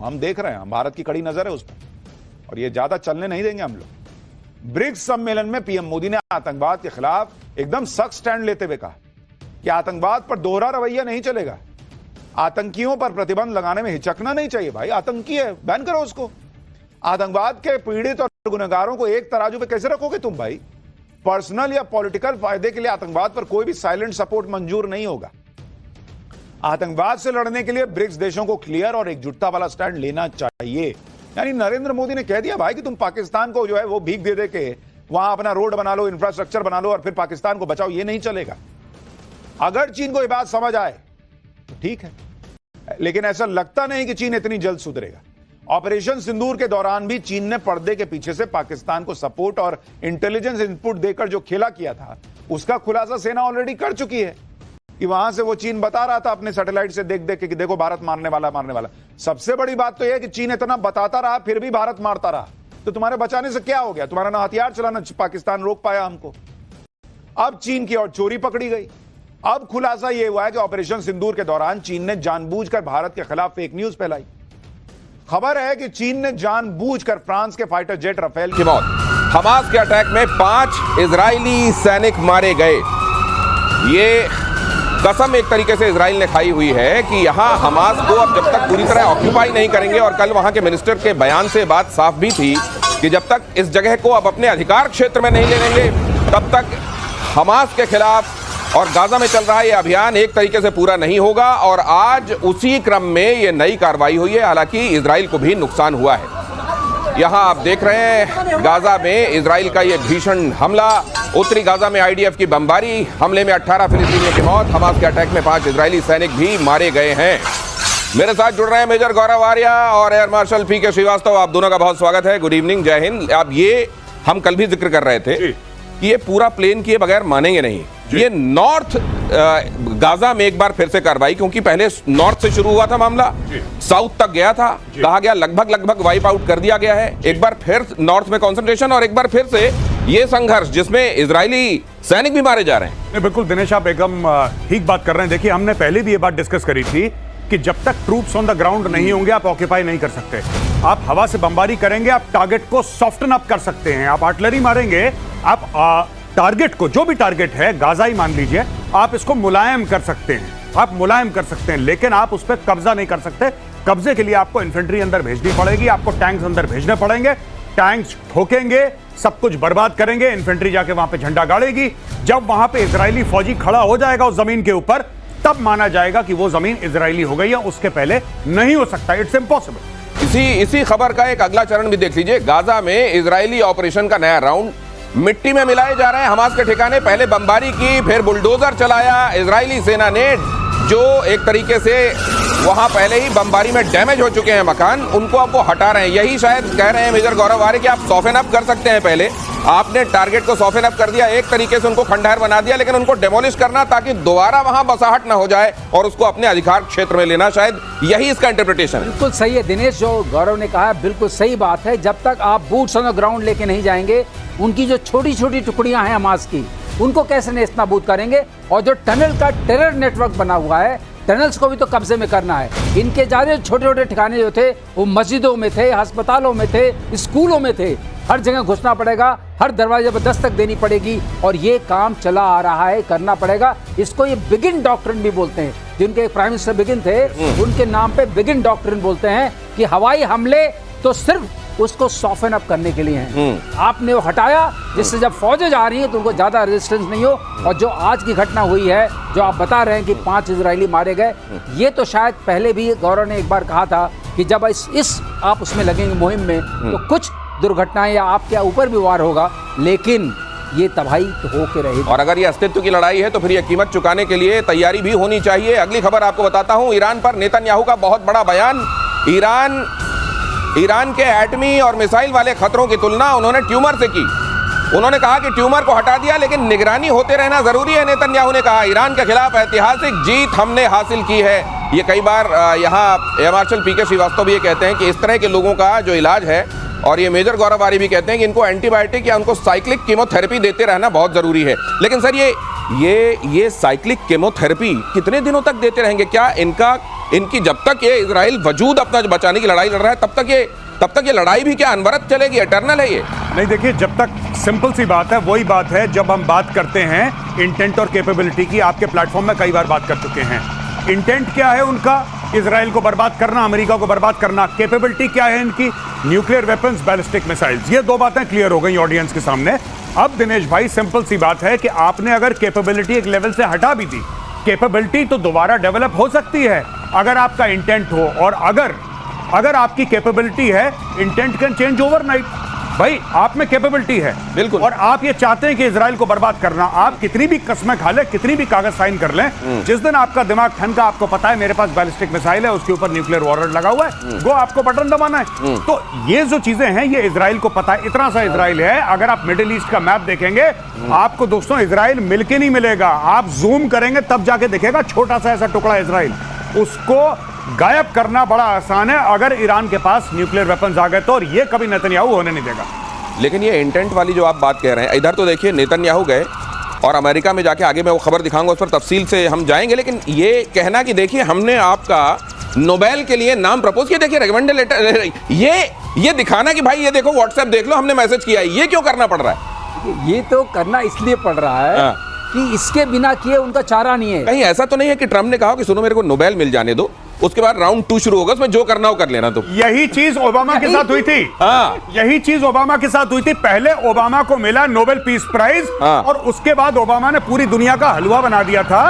हम देख रहे हैं, भारत की कड़ी नजर है उस पर और ये ज्यादा चलने नहीं देंगे हम लोग। ब्रिक्स सम्मेलन में पीएम मोदी ने आतंकवाद के खिलाफ एकदम सख्त स्टैंड लेते हुए कहा कि आतंकवाद पर दोहरा रवैया नहीं चलेगा। आतंकियों पर प्रतिबंध लगाने में हिचकना नहीं चाहिए भाई। आतंकी है, बैन करो उसको। आतंकवाद के पीड़ित और गुनहगारों को एक तराजू पे कैसे रखोगे तुम भाई? पर्सनल या पॉलिटिकल फायदे के लिए आतंकवाद पर कोई भी साइलेंट सपोर्ट मंजूर नहीं होगा। आतंकवाद से लड़ने के लिए ब्रिक्स देशों को क्लियर और एकजुटता वाला स्टैंड लेना चाहिए। यानी नरेंद्र मोदी ने कह दिया भाई कि तुम पाकिस्तान को जो है वो भीख दे दे के वहां अपना रोड बना लो, इंफ्रास्ट्रक्चर बना लो और फिर पाकिस्तान को बचाओ, ये नहीं चलेगा। अगर चीन को ये बात समझ आए तो ठीक है, लेकिन ऐसा लगता नहीं कि चीन इतनी जल्द सुधरेगा। ऑपरेशन सिंदूर के दौरान भी चीन ने पर्दे के पीछे से पाकिस्तान को सपोर्ट और इंटेलिजेंस इनपुट देकर जो खेला किया था, उसका खुलासा सेना ऑलरेडी कर चुकी है कि वहां से वो चीन बता रहा था अपने सैटेलाइट से देख देख के कि देखो भारत मारने वाला मारने वाला। सबसे बड़ी बात तो यह है कि चीन इतना बताता रहा फिर भी भारत मारता रहा, तो तुम्हारे बचाने से क्या हो गया? तुम्हारा ना हथियार चलाना पाकिस्तान रोक पाया हमको। अब चीन की और चोरी पकड़ी गई। अब खुलासा यह हुआ है कि ऑपरेशन सिंदूर के दौरान चीन ने जानबूझकर भारत के खिलाफ फेक न्यूज फैलाई। खबर है कि चीन ने जानबूझकर फ्रांस के फाइटर जेट राफेल की मौत, हमास के अटैक में 5 इजरायली सैनिक मारे गए। ये कसम एक तरीके से इजराइल ने खाई हुई है कि यहां हमास को अब जब तक पूरी तरह ऑक्यूपाई नहीं करेंगे, और कल वहां के मिनिस्टर के बयान से बात साफ भी थी कि जब तक इस जगह को अब अपने अधिकार क्षेत्र में नहीं ले लेंगे, तब तक हमास के खिलाफ और गाजा में चल रहा ये अभियान एक तरीके से पूरा नहीं होगा। और आज उसी क्रम में ये नई कार्रवाई हुई है। हालांकि इजराइल को भी नुकसान हुआ है। यहां आप देख रहे हैं गाजा में इजराइल का ये भीषण हमला, उत्तरी गाजा में आईडीएफ की बमबारी, हमले में 18 फिलिस्तीनियों की मौत, हमास के अटैक में 5 इजरायली सैनिक भी मारे गए हैं। मेरे साथ जुड़ रहे हैं मेजर गौरव आर्या और एयर मार्शल पीके श्रीवास्तव। आप दोनों का बहुत स्वागत है। गुड इवनिंग, जय हिंद। अब ये हम कल भी जिक्र कर रहे थे कि ये पूरा प्लेन किए बगैर मानेंगे नहीं। ये नॉर्थ गाजा में एक बार फिर से कार्रवाई, क्योंकि पहले नॉर्थ से शुरू हुआ था मामला, साउथ तक गया था, कहा गया लगभग वाइप आउट कर दिया गया है। एक बार फिर नॉर्थ में कंसंट्रेशन और एक बार फिर से ये संघर्ष जिसमें इजरायली सैनिक भी मारे जा रहे हैं। बिल्कुल दिनेश, आप एकदम ठीक बात कर रहे हैं। देखिए, हमने पहले भी ये बात डिस्कस करी थी कि जब तक ट्रूप्स ऑन द ग्राउंड नहीं होंगे आप ऑक्यूपाई नहीं कर सकते। आप हवा से बमबारी करेंगे, आप टारगेट को सॉफ्टन अप कर सकते हैं, आप आर्टिलरी मारेंगे, आप टारगेट को, जो भी टारगेट है, गाजा ही मान लीजिए, आप इसको मुलायम कर सकते हैं, आप मुलायम कर सकते हैं, लेकिन आप उस पर कब्जा नहीं कर सकते। कब्जे के लिए आपको इन्फेंट्री अंदर भेजनी पड़ेगी, आपको टैंक्स अंदर भेजने पड़ेंगे, टैंक्स ठोकेंगे, सब कुछ बर्बाद करेंगे, इन्फेंट्री जाके वहां पे झंडा गाड़ेगी। जब वहां पे इजरायली फौजी खड़ा हो जाएगा उस जमीन के ऊपर, तब माना जाएगा कि वो जमीन इजरायली हो गई है, उसके पहले नहीं हो सकता, इट्स इम्पॉसिबल। इसी खबर का एक अगला चरण भी देख लीजिए। गाजा में इजरायली ऑपरेशन का नया राउंड, मिट्टी में मिलाए जा रहे हैं हमास के ठिकाने। पहले बमबारी की, फिर बुलडोजर चलाया इजरायली सेना ने, जो एक तरीके से वहां पहले ही बमबारी में डैमेज हो चुके हैं मकान, उनको अब वो हटा रहे हैं। यही शायद कह रहे हैं मेजर गौरव आर्य कि आप सॉफ्टन अप कर सकते हैं। पहले आपने टारगेट को सॉफ्टन अप कर दिया, एक तरीके से उनको खंडहर बना दिया, लेकिन उनको डेमोलिश करना ताकि दोबारा वहां बसाहट ना हो जाए और उसको अपने अधिकार क्षेत्र में लेना, शायद यही इसका इंटरप्रिटेशन है। बिल्कुल सही है दिनेश, जो गौरव ने कहा बिल्कुल सही बात है। जब तक आप बूट्स ऑन द ग्राउंड लेके नहीं जाएंगे, उनकी जो छोटी छोटी टुकड़ियां हैं हमास की, उनको कैसे नेस्तनाबूद करेंगे। और जो टनल का टेरर नेटवर्क बना हुआ है, टनल्स को भी तो कब्जे में करना है। इनके ज्यादा छोटे छोटे ठिकाने जो थे वो मस्जिदों में थे, अस्पतालों में थे, स्कूलों में थे। हर जगह घुसना पड़ेगा, हर दरवाजे पर दस्तक देनी पड़ेगी, और ये काम चला आ रहा है, करना पड़ेगा। इसको ये बिगिन डॉक्ट्रिन भी बोलते हैं। जिनके प्राइम मिनिस्टर बिगिन थे, उनके नाम पे बिगिन डॉक्ट्रिन बोलते हैं कि हवाई हमले तो सिर्फ उसको सॉफ्टन अप करने के लिए हैं। आपने वो हटाया, जिससे जब फौजें जा रही हैं तो उनको ज्यादा रेजिस्टेंस नहीं हो। और जो आज की घटना हुई है, जो आप बता रहे हैं कि 5 इजरायली मारे गए, ये तो शायद पहले भी गौरव ने एक बार कहा था कि जब इस आप उसमें लगेंगे मुहिम में, तो कुछ दुर्घटनाएं या आपके ऊपर भी वार होगा, लेकिन ये तबाही तो होके रहेगी। और अगर ये अस्तित्व की लड़ाई है तो फिर ये कीमत चुकाने के लिए तैयारी भी होनी चाहिए। अगली खबर आपको बताता हूं, ईरान पर नेतन्याहू का बहुत बड़ा बयान। ईरान के एटमी और मिसाइल वाले खतरों की तुलना उन्होंने ट्यूमर से की। उन्होंने कहा कि ट्यूमर को हटा दिया, लेकिन निगरानी होते रहना जरूरी है। नेतन्याहू ने कहा, ईरान के खिलाफ ऐतिहासिक जीत हमने हासिल की है। ये कई बार यहाँ एयर मार्शल पीके श्रीवास्तव भी ये कहते हैं कि इस तरह के लोगों का जो इलाज है, और ये मेजर गौरव आर्य भी कहते हैं कि इनको एंटीबायोटिक या उनको साइक्लिक कीमोथेरेपी देते रहना बहुत जरूरी है। लेकिन सर ये साइक्लिक कीमोथेरेपी कितने दिनों तक देते रहेंगे? क्या इनकी जब तक ये इजराइल वजूद अपना बचाने की लड़ाई लड़ रहा है, तब तक ये लड़ाई भी क्या अनवरत चलेगी? एटर्नल है ये? नहीं, देखिए, जब तक सिंपल सी बात है, वही बात है जब हम बात करते हैं इंटेंट और कैपेबिलिटी की। आपके प्लेटफॉर्म में कई बार बात कर चुके हैं। इंटेंट क्या है उनका? इजराइल को बर्बाद करना, अमेरिका को बर्बाद करना। कैपेबिलिटी क्या है इनकी? Nuclear weapons, ballistic missiles. ये 2 बातें क्लियर हो गई ऑडियंस के सामने। अब दिनेश भाई, सिंपल सी बात है कि आपने अगर कैपेबिलिटी एक लेवल से हटा भी दी, कैपेबिलिटी तो दोबारा डेवलप हो सकती है अगर आपका इंटेंट हो। और अगर आपकी कैपेबिलिटी है, इंटेंट कैन चेंज ओवरनाइट। भाई, आप में कैपेबिलिटी है बिल्कुल, और आप ये चाहते हैं कि इजराइल को बर्बाद करना। आप कितनी भी कसमें खा लें, कितनी भी कागज साइन कर लें, जिस दिन आपका दिमाग ठनका, आपको पता है मेरे पास बैलिस्टिक मिसाइल है, उसके ऊपर न्यूक्लियर वॉरंट लगा हुआ है, वो आपको बटन दबाना है। तो ये जो चीजें हैं, ये इजराइल को पता है। इतना सा इजराइल है, अगर आप मिडिल ईस्ट का मैप देखेंगे, आपको दोस्तों इजराइल मिलके नहीं मिलेगा। आप जूम करेंगे तब जाके दिखेगा छोटा सा ऐसा टुकड़ा इजराइल। उसको गायब करना बड़ा आसान है अगर ईरान के पास न्यूक्लियर वेपन्स आ गए तो, और ये कभी नेतन्याहू होने नहीं देगा। लेकिन ये इंटेंट वाली जो आप बात कह रहे हैं, इधर तो देखिए नेतन्याहू गए और अमेरिका में जाके, आगे मैं वो खबर दिखाऊंगा, उस पर तफसील से हम जाएंगे। लेकिन ये कहना कि देखिए हमने आपका नोबेल के लिए नाम प्रपोज किया, देखिए रिकमेंडेड लेटर, ये दिखाना कि भाई ये देखो व्हाट्सएप देख लो, हमने मैसेज किया है, ये क्यों करना पड़ रहा है? ये तो करना इसलिए पड़ रहा है कि इसके बिना किए उनका चारा नहीं है। कहीं ऐसा तो नहीं है कि ट्रम्प ने कहा कि सुनो मेरे को नोबेल मिल जाने दो, उसके बाद राउंड 2 शुरू होगा, उसमें जो करना हो कर लेना। तो यही चीज ओबामा के साथ हुई थी। यही चीज ओबामा के साथ हुई थी। पहले ओबामा को मिला नोबेल पीस प्राइज, और उसके बाद ओबामा ने पूरी दुनिया का हलवा बना दिया था।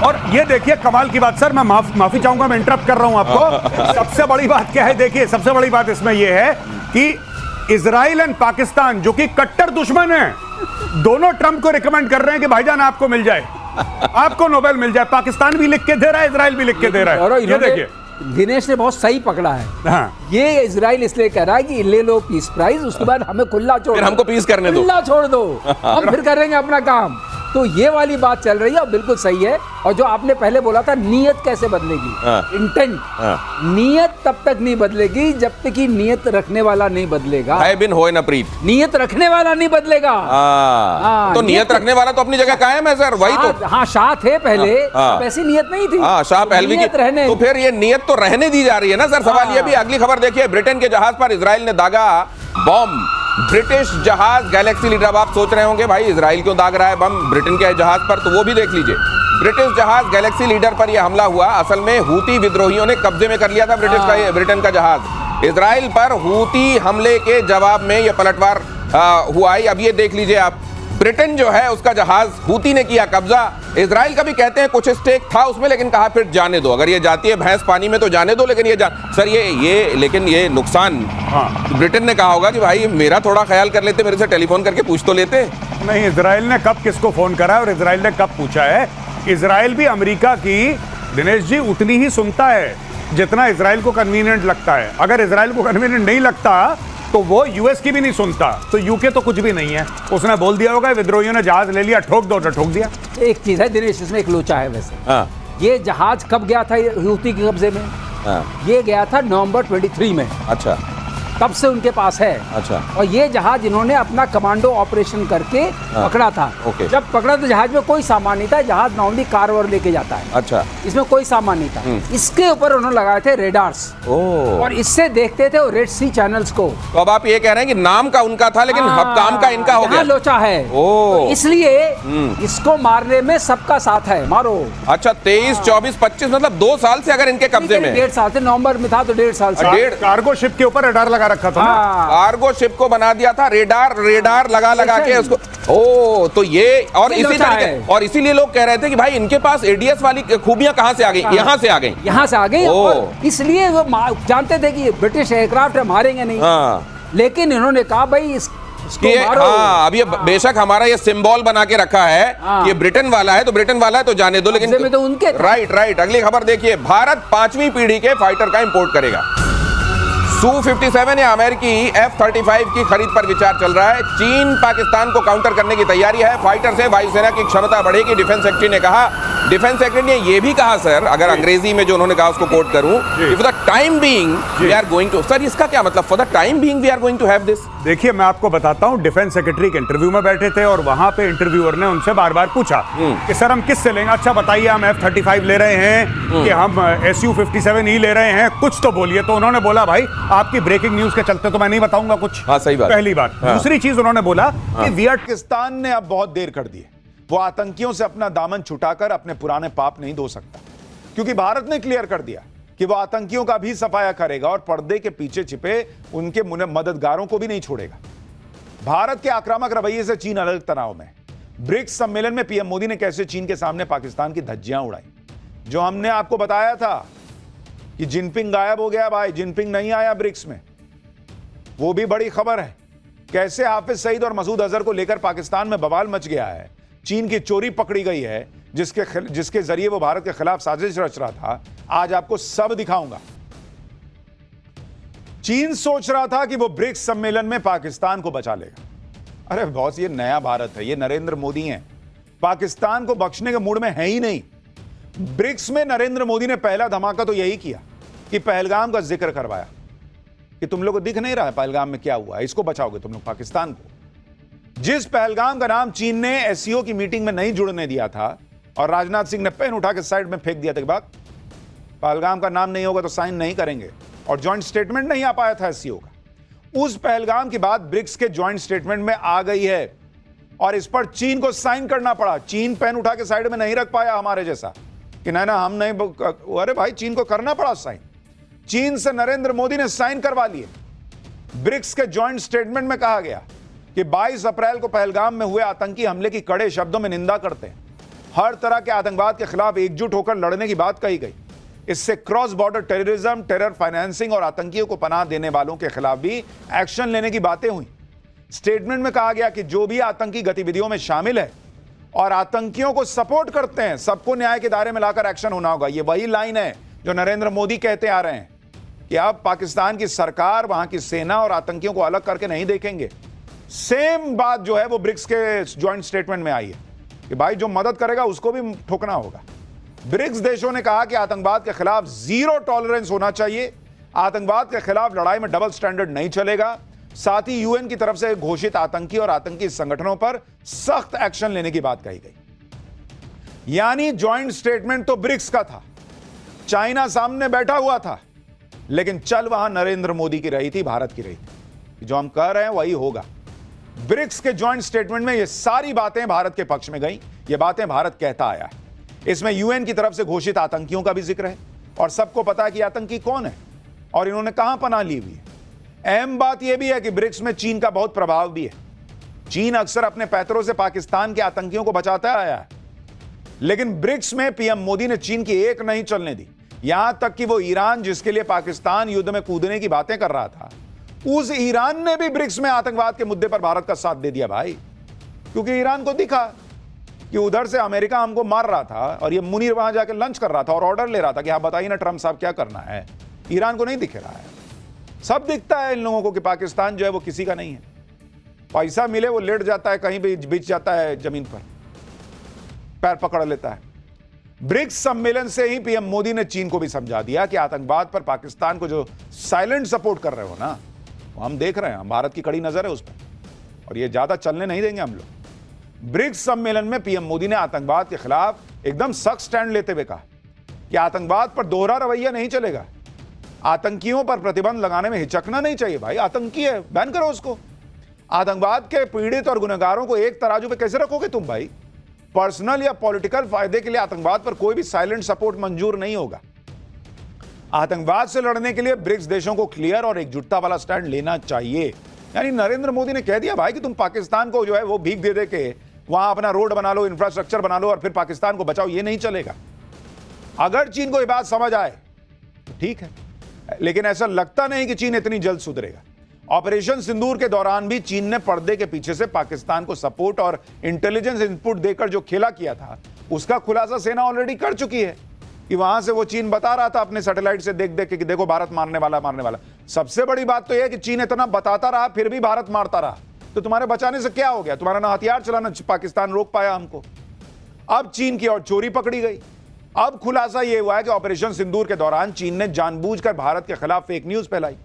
और ये देखिए कमाल की बात, सर मैं माफी चाहूंगा, मैं इंटरप्ट कर रहा हूं आपको। सबसे बड़ी बात क्या है? देखिए, सबसे बड़ी बात इसमें यह है कि इजराइल एंड पाकिस्तान, जो कि कट्टर दुश्मन है, दोनों ट्रंप को रिकमेंड कर रहे हैं कि भाईजान आपको मिल जाए, आपको नोबेल मिल जाए। पाकिस्तान भी लिख के दे रहा है, इजराइल भी लिख के दे रहा है। ये देखिए, दिनेश ने बहुत सही पकड़ा है। हाँ। ये इजराइल इसलिए कह रहा है कि ले लो पीस प्राइज, उसके बाद हमें खुला छोड़ दो, हमको पीस करने दो, खुला छोड़ दो, हम फिर करेंगे अपना काम। तो ये वाली बात चल रही है और बिल्कुल सही है। और जो आपने पहले बोला था, नीयत कैसे बदलेगी? इंटेंट, नीयत तब तक नहीं बदलेगी जब तक कि नीयत रखने वाला नहीं बदलेगा। है बिन होए न प्रीत, नीयत रखने वाला नहीं बदलेगा। तो नीयत रखने वाला तो अपनी जगह कायम है सर, वही तो। हाँ, शाह थे पहले, ऐसी नीयत नहीं थी। शाह पहलवी की, तो फिर ये नीयत तो रहने दी जा रही है ना सर। सवाल ये भी, अगली खबर देखिए, ब्रिटेन के जहाज पर इजराइल ने दागा बॉम्ब। ब्रिटिश जहाज गैलेक्सी लीडर। अब आप सोच रहे होंगे भाई इजराइल क्यों दाग रहा है बम ब्रिटेन के जहाज पर, तो वो भी देख लीजिए। ब्रिटिश जहाज गैलेक्सी लीडर पर यह हमला हुआ। असल में हूती विद्रोहियों ने कब्जे में कर लिया था ब्रिटेन का जहाज। इजराइल पर हूती हमले के जवाब में यह पलटवार हुआ। अब ये देख लीजिए आप, ब्रिटेन जो है उसका जहाज हूती ने किया कब्जा। इजराइल का भी कहते हैं कुछ स्टेक था उसमें, लेकिन कहा फिर जाने दो, अगर ये जाती है भैंस पानी में तो जाने दो, लेकिन सर लेकिन ये नुकसान ब्रिटेन ने कहा होगा कि भाई मेरा थोड़ा ख्याल कर लेते, मेरे से टेलीफोन करके पूछ तो लेते। नहीं, इजराइल ने कब किसको फोन करा और इजराइल ने कब पूछा है? इजराइल भी अमेरिका की, दिनेश जी, उतनी ही सुनता है जितना इजराइल को कन्वीनियंट लगता है। अगर इजराइल को कन्वीनियंट नहीं लगता तो वो यूएस की भी नहीं सुनता। तो यूके तो कुछ भी नहीं है, उसने बोल दिया होगा विद्रोहियों ने जहाज ले लिया, ठोक दो, ठोक दिया। एक चीज है दिनेश, इसमें एक लोचा है वैसे। ये जहाज कब गया था हूती के कब्जे में? ये गया था नवंबर 23 में। अच्छा, तब से उनके पास है। अच्छा। और ये जहाज इन्होंने अपना कमांडो ऑपरेशन करके पकड़ा था। ओके। जब पकड़ा तो जहाज में कोई सामान नहीं था, जहाज नॉर्मली कार और लेके जाता है। अच्छा। इसमें कोई सामान नहीं था। इसके ऊपर उन्होंने लगाए थे रेडार्स और इससे देखते थे रेड सी चैनल्स को। तो अब आप ये कह रहे हैं कि नाम का उनका था लेकिन काम का इनका हो गया। लोचा है, तो इसलिए इसको मारने में सबका साथ है, मारो। अच्छा, 23, 24, 25 मतलब 2 साल से अगर इनके कब्जे में। 1.5 साल से, नवंबर में था तो 1.5 साल से। कार्गो शिप के ऊपर रेडार लगा रखा था। कार्गो शिप को बना दिया था, रेडार लगा के उसको। तो ये और इसी तरीके, और इसीलिए लोग कह रहे थे कि भाई इनके पास एडीएस वाली खूबियां कहां से आ गई? यहाँ से आ गई। और इसलिए वो जानते थे कि ब्रिटिश एयरक्राफ्ट मारेंगे नहीं। लेकिन इन्होंने कहा भाई इसको मारो। अब ये बेशक हमारा ये सिंबल बना के रखा है, ये ब्रिटेन वाला है तो ब्रिटेन वाला है तो जाने दो, लेकिन तो उनके राइट। अगली खबर देखिए, भारत 5वीं पीढ़ी के फाइटर का इंपोर्ट करेगा। Su-57 या अमेरिकी F-35 की खरीद पर विचार चल रहा है। चीन पाकिस्तान को काउंटर करने की तैयारी है। फाइटर से वायुसेना की क्षमता बढ़ेगी, डिफेंस सेक्रेटरी ने कहा। डिफेंस सेक्रेटरी ने यह भी कहा, सर अगर अंग्रेजी में जो उन्होंने कहा उसको कोट करूं, for the time being we are going to, sir इसका क्या मतलब? For the time being we are going to have this. देखिए, मैं आपको बताता हूं, डिफेंस सेक्रेटरी के इंटरव्यू में बैठे थे और वहां पे इंटरव्यूअर ने उनसे बार बार पूछा कि सर हम किससे लेंगे? अच्छा बताइए, हम F-35 ले रहे हैं कि हम Su-57E ले रहे हैं, कुछ तो बोलिए। तो उन्होंने बोला भाई आपकी ब्रेकिंग न्यूज के चलते तो मैं नहीं बताऊंगा कुछ। हाँ, सही बात। पहली बात। दूसरी चीज उन्होंने बोला कि पाकिस्तान ने अब बहुत देर कर दी है, वो आतंकियों से अपना दामन छुटाकर अपने पुराने पाप नहीं धो सकता, क्योंकि भारत ने क्लियर कर दिया कि वो आतंकियों का भी सफाया करेगा और पर्दे के पीछे छिपे उनके मददगारों को भी नहीं छोड़ेगा। भारत के आक्रामक रवैये से चीन अलग तनाव में। ब्रिक्स सम्मेलन में पीएम मोदी ने कैसे चीन के सामने पाकिस्तान की धज्जियां उड़ाई। जो हमने आपको बताया था कि जिनपिंग गायब हो गया, भाई जिनपिंग नहीं आया ब्रिक्स में, वो भी बड़ी खबर है। कैसे हाफिज सईद और मसूद अजहर को लेकर पाकिस्तान में बवाल मच गया है। चीन की चोरी पकड़ी गई है, जिसके जरिए वो भारत के खिलाफ साजिश रच रहा था। आज आपको सब दिखाऊंगा। चीन सोच रहा था कि वो ब्रिक्स सम्मेलन में पाकिस्तान को बचा लेगा। अरे बॉस, ये नया भारत है, ये नरेंद्र मोदी हैं, पाकिस्तान को बख्शने के मूड में है ही नहीं। ब्रिक्स में नरेंद्र मोदी ने पहला धमाका तो यही किया कि पहलगाम का जिक्र करवाया कि तुम लोग को दिख नहीं रहा है पहलगाम में क्या हुआ है, इसको बचाओगे तुम लोग पाकिस्तान को। जिस पहलगाम का नाम चीन ने एससीओ की मीटिंग में नहीं जुड़ने दिया था और राजनाथ सिंह ने पेन उठा के साइड में फेंक दिया था कि बात पहलगाम का नाम नहीं होगा तो साइन नहीं करेंगे, और ज्वाइंट स्टेटमेंट नहीं आ पाया था एससीओ का। उस पहलगाम की बात ब्रिक्स के ज्वाइंट स्टेटमेंट में आ गई है और इस पर चीन को साइन करना पड़ा। चीन पेन उठा के साइड में नहीं रख पाया हमारे जैसा कि ना हम नहीं, अरे भाई चीन को करना पड़ा साइन। चीन से नरेंद्र मोदी ने साइन करवा लिए। ब्रिक्स के ज्वाइंट स्टेटमेंट में कहा गया कि 22 अप्रैल को पहलगाम में हुए आतंकी हमले की कड़े शब्दों में निंदा करते हैं। हर तरह के आतंकवाद के खिलाफ एकजुट होकर लड़ने की बात कही गई। इससे cross border terrorism, terror financing और आतंकियों को पनाह देने वालों के खिलाफ भी एक्शन लेने की बातें हुई। स्टेटमेंट में कहा गया कि जो भी आतंकी गतिविधियों में शामिल है और आतंकियों को सपोर्ट करते हैं, सबको न्याय के दायरे में लाकर एक्शन होना होगा। यह वही लाइन है जो नरेंद्र मोदी कहते आ रहे हैं कि अब पाकिस्तान की सरकार, वहां की सेना और आतंकियों को अलग करके नहीं देखेंगे। सेम बात जो है वो ब्रिक्स के ज्वाइंट स्टेटमेंट में आई है कि भाई जो मदद करेगा उसको भी ठोकना होगा। ब्रिक्स देशों ने कहा कि आतंकवाद के खिलाफ जीरो टॉलरेंस होना चाहिए। आतंकवाद के खिलाफ लड़ाई में डबल स्टैंडर्ड नहीं चलेगा। साथ ही यूएन की तरफ से घोषित आतंकी और आतंकी संगठनों पर सख्त एक्शन लेने की बात कही गई। यानी ज्वाइंट स्टेटमेंट तो ब्रिक्स का था, चाइना सामने बैठा हुआ था, लेकिन चल वहां नरेंद्र मोदी की रही थी, भारत की रही थी। जो हम कह रहे हैं वही होगा। ब्रिक्स के ज्वाइंट स्टेटमेंट में ये सारी बातें भारत के पक्ष में गई। ये बातें भारत कहता आया है। इसमें यूएन की तरफ से घोषित आतंकियों का भी जिक्र है और सबको पता है कि आतंकी कौन है और इन्होंने कहां पनाह ली हुई है। अहम बात यह भी है कि ब्रिक्स में चीन का बहुत प्रभाव भी है। चीन अक्सर अपने पैतरों से पाकिस्तान के आतंकियों को बचाता आया है, लेकिन ब्रिक्स में पीएम मोदी ने चीन की एक नहीं चलने दी। यहां तक कि वो ईरान, जिसके लिए पाकिस्तान युद्ध में कूदने की बातें कर रहा था, उस ईरान ने भी ब्रिक्स में आतंकवाद के मुद्दे पर भारत का साथ दे दिया भाई, क्योंकि ईरान को दिखा कि उधर से अमेरिका हमको मार रहा था और ये मुनीर वहां जाकर लंच कर रहा था और ऑर्डर ले रहा था कि हाँ बताइए ना ट्रंप साहब क्या करना है। ईरान को नहीं दिख रहा है, सब दिखता है इन लोगों को कि पाकिस्तान जो है वो किसी का नहीं है। पैसा मिले वो लेट जाता है, कहीं भी बिछ जाता है जमीन पर, पैर पकड़ लेता है। ब्रिक्स सम्मेलन से ही पीएम मोदी ने चीन को भी समझा दिया कि आतंकवाद पर पाकिस्तान को जो साइलेंट सपोर्ट कर रहे हो ना, वो हम देख रहे हैं, भारत की कड़ी नजर है उस पर और ये ज्यादा चलने नहीं देंगे हम लोग। ब्रिक्स सम्मेलन में पीएम मोदी ने आतंकवाद के खिलाफ एकदम सख्त स्टैंड लेते हुए कहा कि आतंकवाद पर दोहरा रवैया नहीं चलेगा। आतंकियों पर प्रतिबंध लगाने में हिचकना नहीं चाहिए भाई, आतंकी है बैन करो उसको। आतंकवाद के पीड़ित और गुनहगारों को एक तराजू पे कैसे रखोगे तुम भाई? पर्सनल या पॉलिटिकल फायदे के लिए आतंकवाद पर कोई भी साइलेंट सपोर्ट मंजूर नहीं होगा। आतंकवाद से लड़ने के लिए ब्रिक्स देशों को क्लियर और एकजुटता वाला स्टैंड लेना चाहिए। यानी नरेंद्र मोदी ने कह दिया भाई कि तुम पाकिस्तान को जो है वो भीख दे दे के वहां अपना रोड बना लो, इंफ्रास्ट्रक्चर बना लो और फिर पाकिस्तान को बचाओ, ये नहीं चलेगा। अगर चीन को यह बात समझ आए तो ठीक है, लेकिन ऐसा लगता नहीं कि चीन इतनी जल्द सुधरेगा। ऑपरेशन सिंदूर के दौरान भी चीन ने पर्दे के पीछे से पाकिस्तान को सपोर्ट और इंटेलिजेंस इनपुट देकर जो खेला किया था, उसका खुलासा सेना ऑलरेडी कर चुकी है कि वहां से वो चीन बता रहा था अपने सैटेलाइट से देख देख के कि देखो भारत मारने वाला। सबसे बड़ी बात तो यह है कि चीन इतना बताता रहा फिर भी भारत मारता रहा, तो तुम्हारे बचाने से क्या हो गया? तुम्हारा ना हथियार चलाना पाकिस्तान रोक पाया हमको। अब चीन की और चोरी पकड़ी गई। अब खुलासा यह हुआ है कि ऑपरेशन सिंदूर के दौरान चीन ने जानबूझकर भारत के खिलाफ फेक न्यूज फैलाई।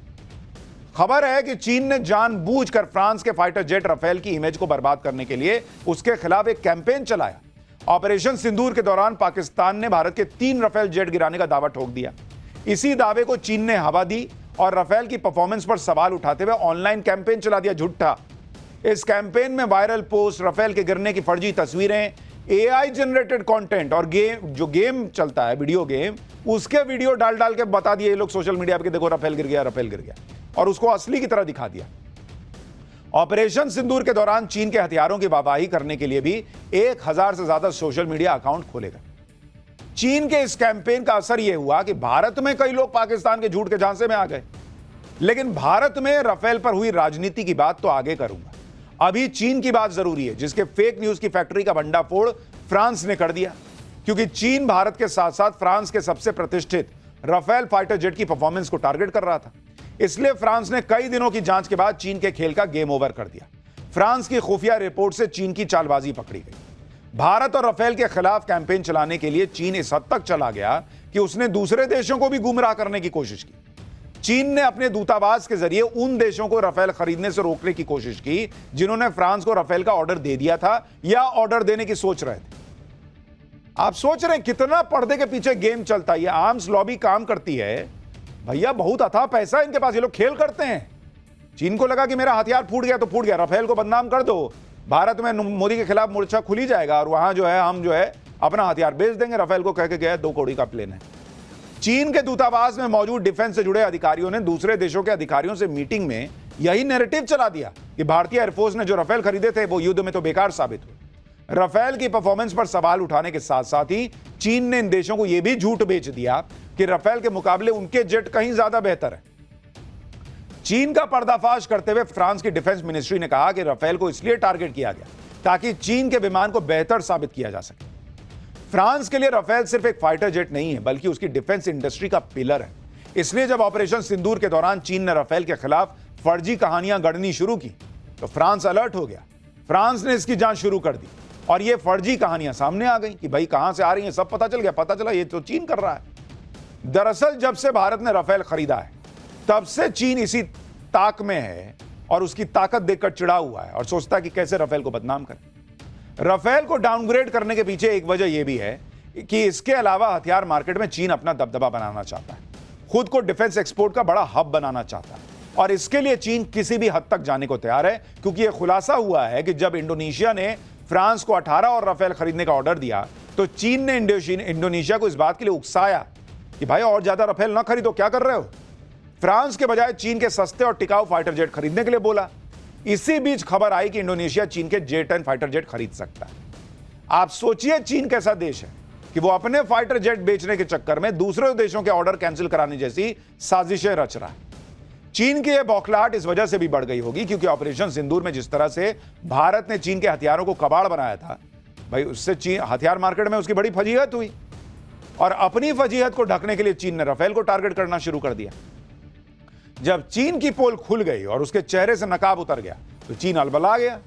खबर है कि चीन ने जानबूझकर फ्रांस के फाइटर जेट राफेल की इमेज को बर्बाद करने के लिए उसके खिलाफ एक कैंपेन चलाया। ऑपरेशन सिंदूर के दौरान पाकिस्तान ने भारत के 3 राफेल जेट गिराने का दावा ठोक दिया। इसी दावे को चीन ने हवा दी और राफेल की परफॉर्मेंस पर सवाल उठाते हुए ऑनलाइन कैंपेन चला दिया झूठा। इस कैंपेन में वायरल पोस्ट, राफेल के गिरने की फर्जी तस्वीरें, एआई जनरेटेड कंटेंट और गेम चलता है, वीडियो गेम, उसके वीडियो डाल के बता दिए ये लोग सोशल मीडिया पे, देखो राफेल गिर गया और उसको असली की तरह दिखा दिया। ऑपरेशन सिंदूर के दौरान चीन के हथियारों की वाहवाही करने के लिए भी 1000 से ज्यादा सोशल मीडिया अकाउंट खोलेगा। चीन के इस कैंपेन का असर यह हुआ कि भारत में कई लोग पाकिस्तान के झूठ के झांसे में आ गए। लेकिन भारत में राफेल पर हुई राजनीति की बात तो आगे करूंगा, अभी चीन की बात जरूरी है, जिसके फेक न्यूज की फैक्ट्री का भंडाफोड़ फ्रांस ने कर दिया। क्योंकि चीन भारत के साथ साथ फ्रांस के सबसे प्रतिष्ठित राफेल फाइटर जेट की परफॉर्मेंस को टारगेट कर रहा था। इसलिए फ्रांस ने कई दिनों की जांच के बाद चीन के खेल का गेम ओवर कर दिया। फ्रांस की खुफिया रिपोर्ट से चीन की चालबाजी पकड़ी गई। भारत और राफेल के खिलाफ कैंपेन चलाने के लिए चीन इस हद तक चला गया कि उसने दूसरे देशों को भी गुमराह करने की कोशिश की। चीन ने अपने दूतावास के जरिए उन देशों को राफेल खरीदने से रोकने की कोशिश की जिन्होंने फ्रांस को राफेल का ऑर्डर दे दिया था या ऑर्डर देने की सोच रहे थे। आप सोच रहे हैं कितना पर्दे के पीछे गेम चलता है। आर्म्स लॉबी काम करती है भैया, बहुत अथाह पैसा इनके पास, ये लोग खेल करते हैं। चीन को लगा कि मेरा हथियार फूट गया तो फूट गया, राफेल को बदनाम कर दो, भारत में मोदी के खिलाफ मोर्चा खुली जाएगा और वहां जो है हम जो है अपना हथियार बेच देंगे। राफेल को कह के गया 2 करोड़ का प्लेन है। चीन के दूतावास में मौजूद डिफेंस से जुड़े अधिकारियों ने दूसरे देशों के अधिकारियों से मीटिंग में यही नैरेटिव चला दिया कि भारतीय एयरफोर्स ने जो राफेल खरीदे थे वो युद्ध में तो बेकार साबित हुए। राफेल की परफॉर्मेंस पर सवाल उठाने के साथ साथ ही चीन ने इन देशों को यह भी झूठ बेच दिया कि राफेल के मुकाबले उनके जेट कहीं ज्यादा बेहतर है। चीन का पर्दाफाश करते हुए फ्रांस की डिफेंस मिनिस्ट्री ने कहा कि राफेल को इसलिए टारगेट किया गया ताकि चीन के विमान को बेहतर साबित किया जा सके। फ्रांस के लिए राफेल सिर्फ एक फाइटर जेट नहीं है बल्कि उसकी डिफेंस इंडस्ट्री का पिलर है। इसलिए जब ऑपरेशन सिंदूर के दौरान चीन ने राफेल के खिलाफ फर्जी कहानियां गढ़नी शुरू की तो फ्रांस अलर्ट हो गया। फ्रांस ने इसकी जांच शुरू कर दी और ये फर्जी कहानियां सामने आ गई कि भाई कहां से आ रही हैं, सब पता चल गया। पता चला ये तो चीन कर रहा है। दरअसल जब से भारत ने राफेल खरीदा है तब से चीन इसी ताक में है और उसकी ताकत देखकर चिढ़ा हुआ है और सोचता है कि कैसे राफेल को बदनाम करे। राफेल को डाउनग्रेड करने के पीछे एक वजह यह भी है कि इसके अलावा हथियार मार्केट में चीन अपना दबदबा बनाना चाहता है, खुद को डिफेंस एक्सपोर्ट का बड़ा हब बनाना चाहता है और इसके लिए चीन किसी भी हद तक जाने को तैयार है। क्योंकि यह खुलासा हुआ है कि जब इंडोनेशिया ने फ्रांस को 18 और राफेल खरीदने का ऑर्डर दिया, तो चीन ने इंडोनेशिया को इस बात के लिए उकसाया कि भाई और ज्यादा राफेल ना खरीदो, क्या कर रहे हो। फ्रांस के बजाय चीन के सस्ते और टिकाऊ फाइटर जेट खरीदने के लिए बोला। इसी बीच खबर आई कि इंडोनेशिया चीन के J-10 फाइटर जेट खरीद सकता है। आप सोचिए चीन कैसा देश है कि वो अपने फाइटर जेट बेचने के चक्कर में दूसरे देशों के ऑर्डर कैंसिल कराने जैसी साजिशें रच रहा है। चीन की यह बौखलाहट इस वजह से भी बढ़ गई होगी क्योंकि ऑपरेशन सिंदूर में जिस तरह से भारत ने चीन के हथियारों को कबाड़ बनाया था, भाई उससे चीन हथियार मार्केट में उसकी बड़ी फजीहत हुई, और अपनी फजीहत को ढकने के लिए चीन ने राफेल को टारगेट करना शुरू कर दिया। जब चीन की पोल खुल गई और उसके चेहरे से नकाब उतर गया तो चीन अलबला गया।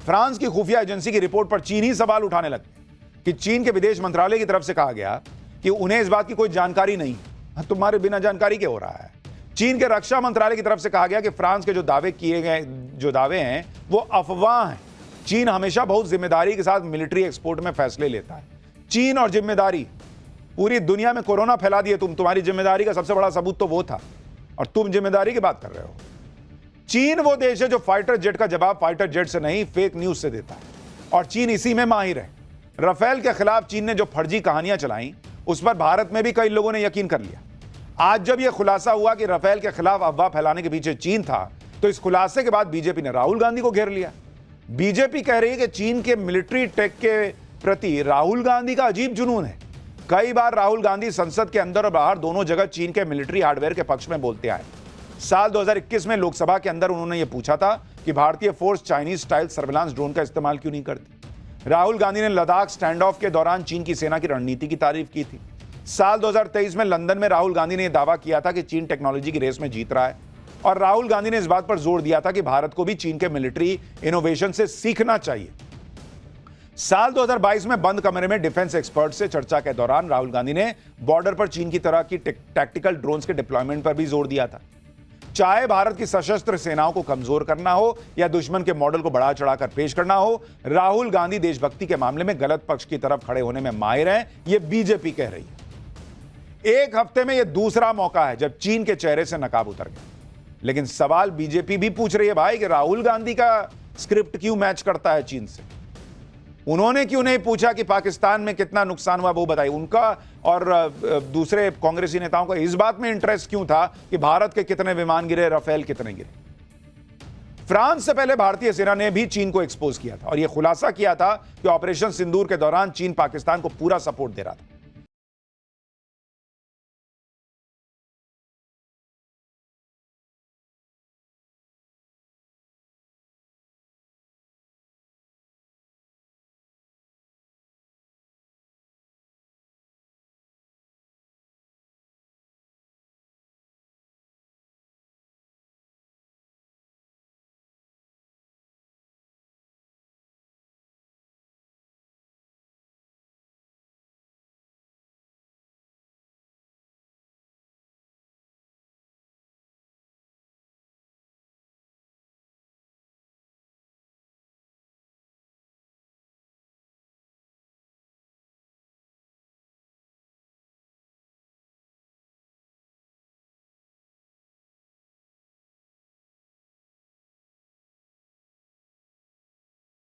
फ्रांस की खुफिया एजेंसी की रिपोर्ट पर चीन ही सवाल उठाने लगे कि चीन के विदेश मंत्रालय की तरफ से कहा गया कि उन्हें इस बात की कोई जानकारी नहीं है। तुम्हारे बिना जानकारी क्या हो रहा है। चीन के रक्षा मंत्रालय की तरफ से कहा गया कि फ्रांस के जो दावे हैं वो अफवाह हैं। चीन हमेशा बहुत जिम्मेदारी के साथ मिलिट्री एक्सपोर्ट में फैसले लेता है। चीन और जिम्मेदारी, पूरी दुनिया में कोरोना फैला दिए तुम्हारी जिम्मेदारी का सबसे बड़ा सबूत तो वो था, और तुम जिम्मेदारी की बात कर रहे हो। चीन वो देश है जो फाइटर जेट का जवाब फाइटर जेट से नहीं फेक न्यूज से देता है, और चीन इसी में माहिर है। राफेल के खिलाफ चीन ने जो फर्जी कहानियां चलाई उस पर भारत में भी कई लोगों ने यकीन कर लिया। आज जब यह खुलासा हुआ कि राफेल के खिलाफ अफवाह फैलाने के पीछे चीन था, तो इस खुलासे के बाद बीजेपी ने राहुल गांधी को घेर लिया। बीजेपी कह रही है कि चीन के मिलिट्री टेक के प्रति राहुल गांधी का अजीब जुनून है। कई बार राहुल गांधी संसद के अंदर और बाहर दोनों जगह चीन के मिलिट्री हार्डवेयर के पक्ष में बोलते आए। साल 2021 में लोकसभा के अंदर उन्होंने यह पूछा था कि भारतीय force Chinese style surveillance drone का इस्तेमाल क्यों नहीं करती। राहुल गांधी ने लद्दाख स्टैंड ऑफ के दौरान चीन की सेना की रणनीति की तारीफ की थी। साल 2023 में लंदन में राहुल गांधी ने यह दावा किया था कि चीन टेक्नोलॉजी की रेस में जीत रहा है, और राहुल गांधी ने इस बात पर जोर दिया था कि भारत को भी चीन के मिलिट्री इनोवेशन से सीखना चाहिए। साल 2022 में बंद कमरे में डिफेंस एक्सपर्ट से चर्चा के दौरान राहुल गांधी ने बॉर्डर पर चीन की तरह की टैक्टिकल ड्रोन्स के डिप्लॉयमेंट पर भी जोर दिया था। चाहे भारत की सशस्त्र सेनाओं को कमजोर करना हो या दुश्मन के मॉडल को बढ़ा चढ़ाकर पेश करना हो, राहुल गांधी देशभक्ति के मामले में गलत पक्ष की तरफ खड़े होने में माहिर हैं, यह बीजेपी कह रही है। एक हफ्ते में यह दूसरा मौका है जब चीन के चेहरे से नकाब उतर गया। लेकिन सवाल बीजेपी भी पूछ रही है भाई कि राहुल गांधी का स्क्रिप्ट क्यों मैच करता है चीन से। उन्होंने क्यों नहीं पूछा कि पाकिस्तान में कितना नुकसान हुआ वो बताइए। उनका और दूसरे कांग्रेसी नेताओं का इस बात में इंटरेस्ट क्यों था कि भारत के कितने विमान गिरे, राफेल कितने गिरे। फ्रांस से पहले भारतीय सेना ने भी चीन को एक्सपोज किया था और यह खुलासा किया था कि ऑपरेशन सिंदूर के दौरान चीन पाकिस्तान को पूरा सपोर्ट दे रहा था।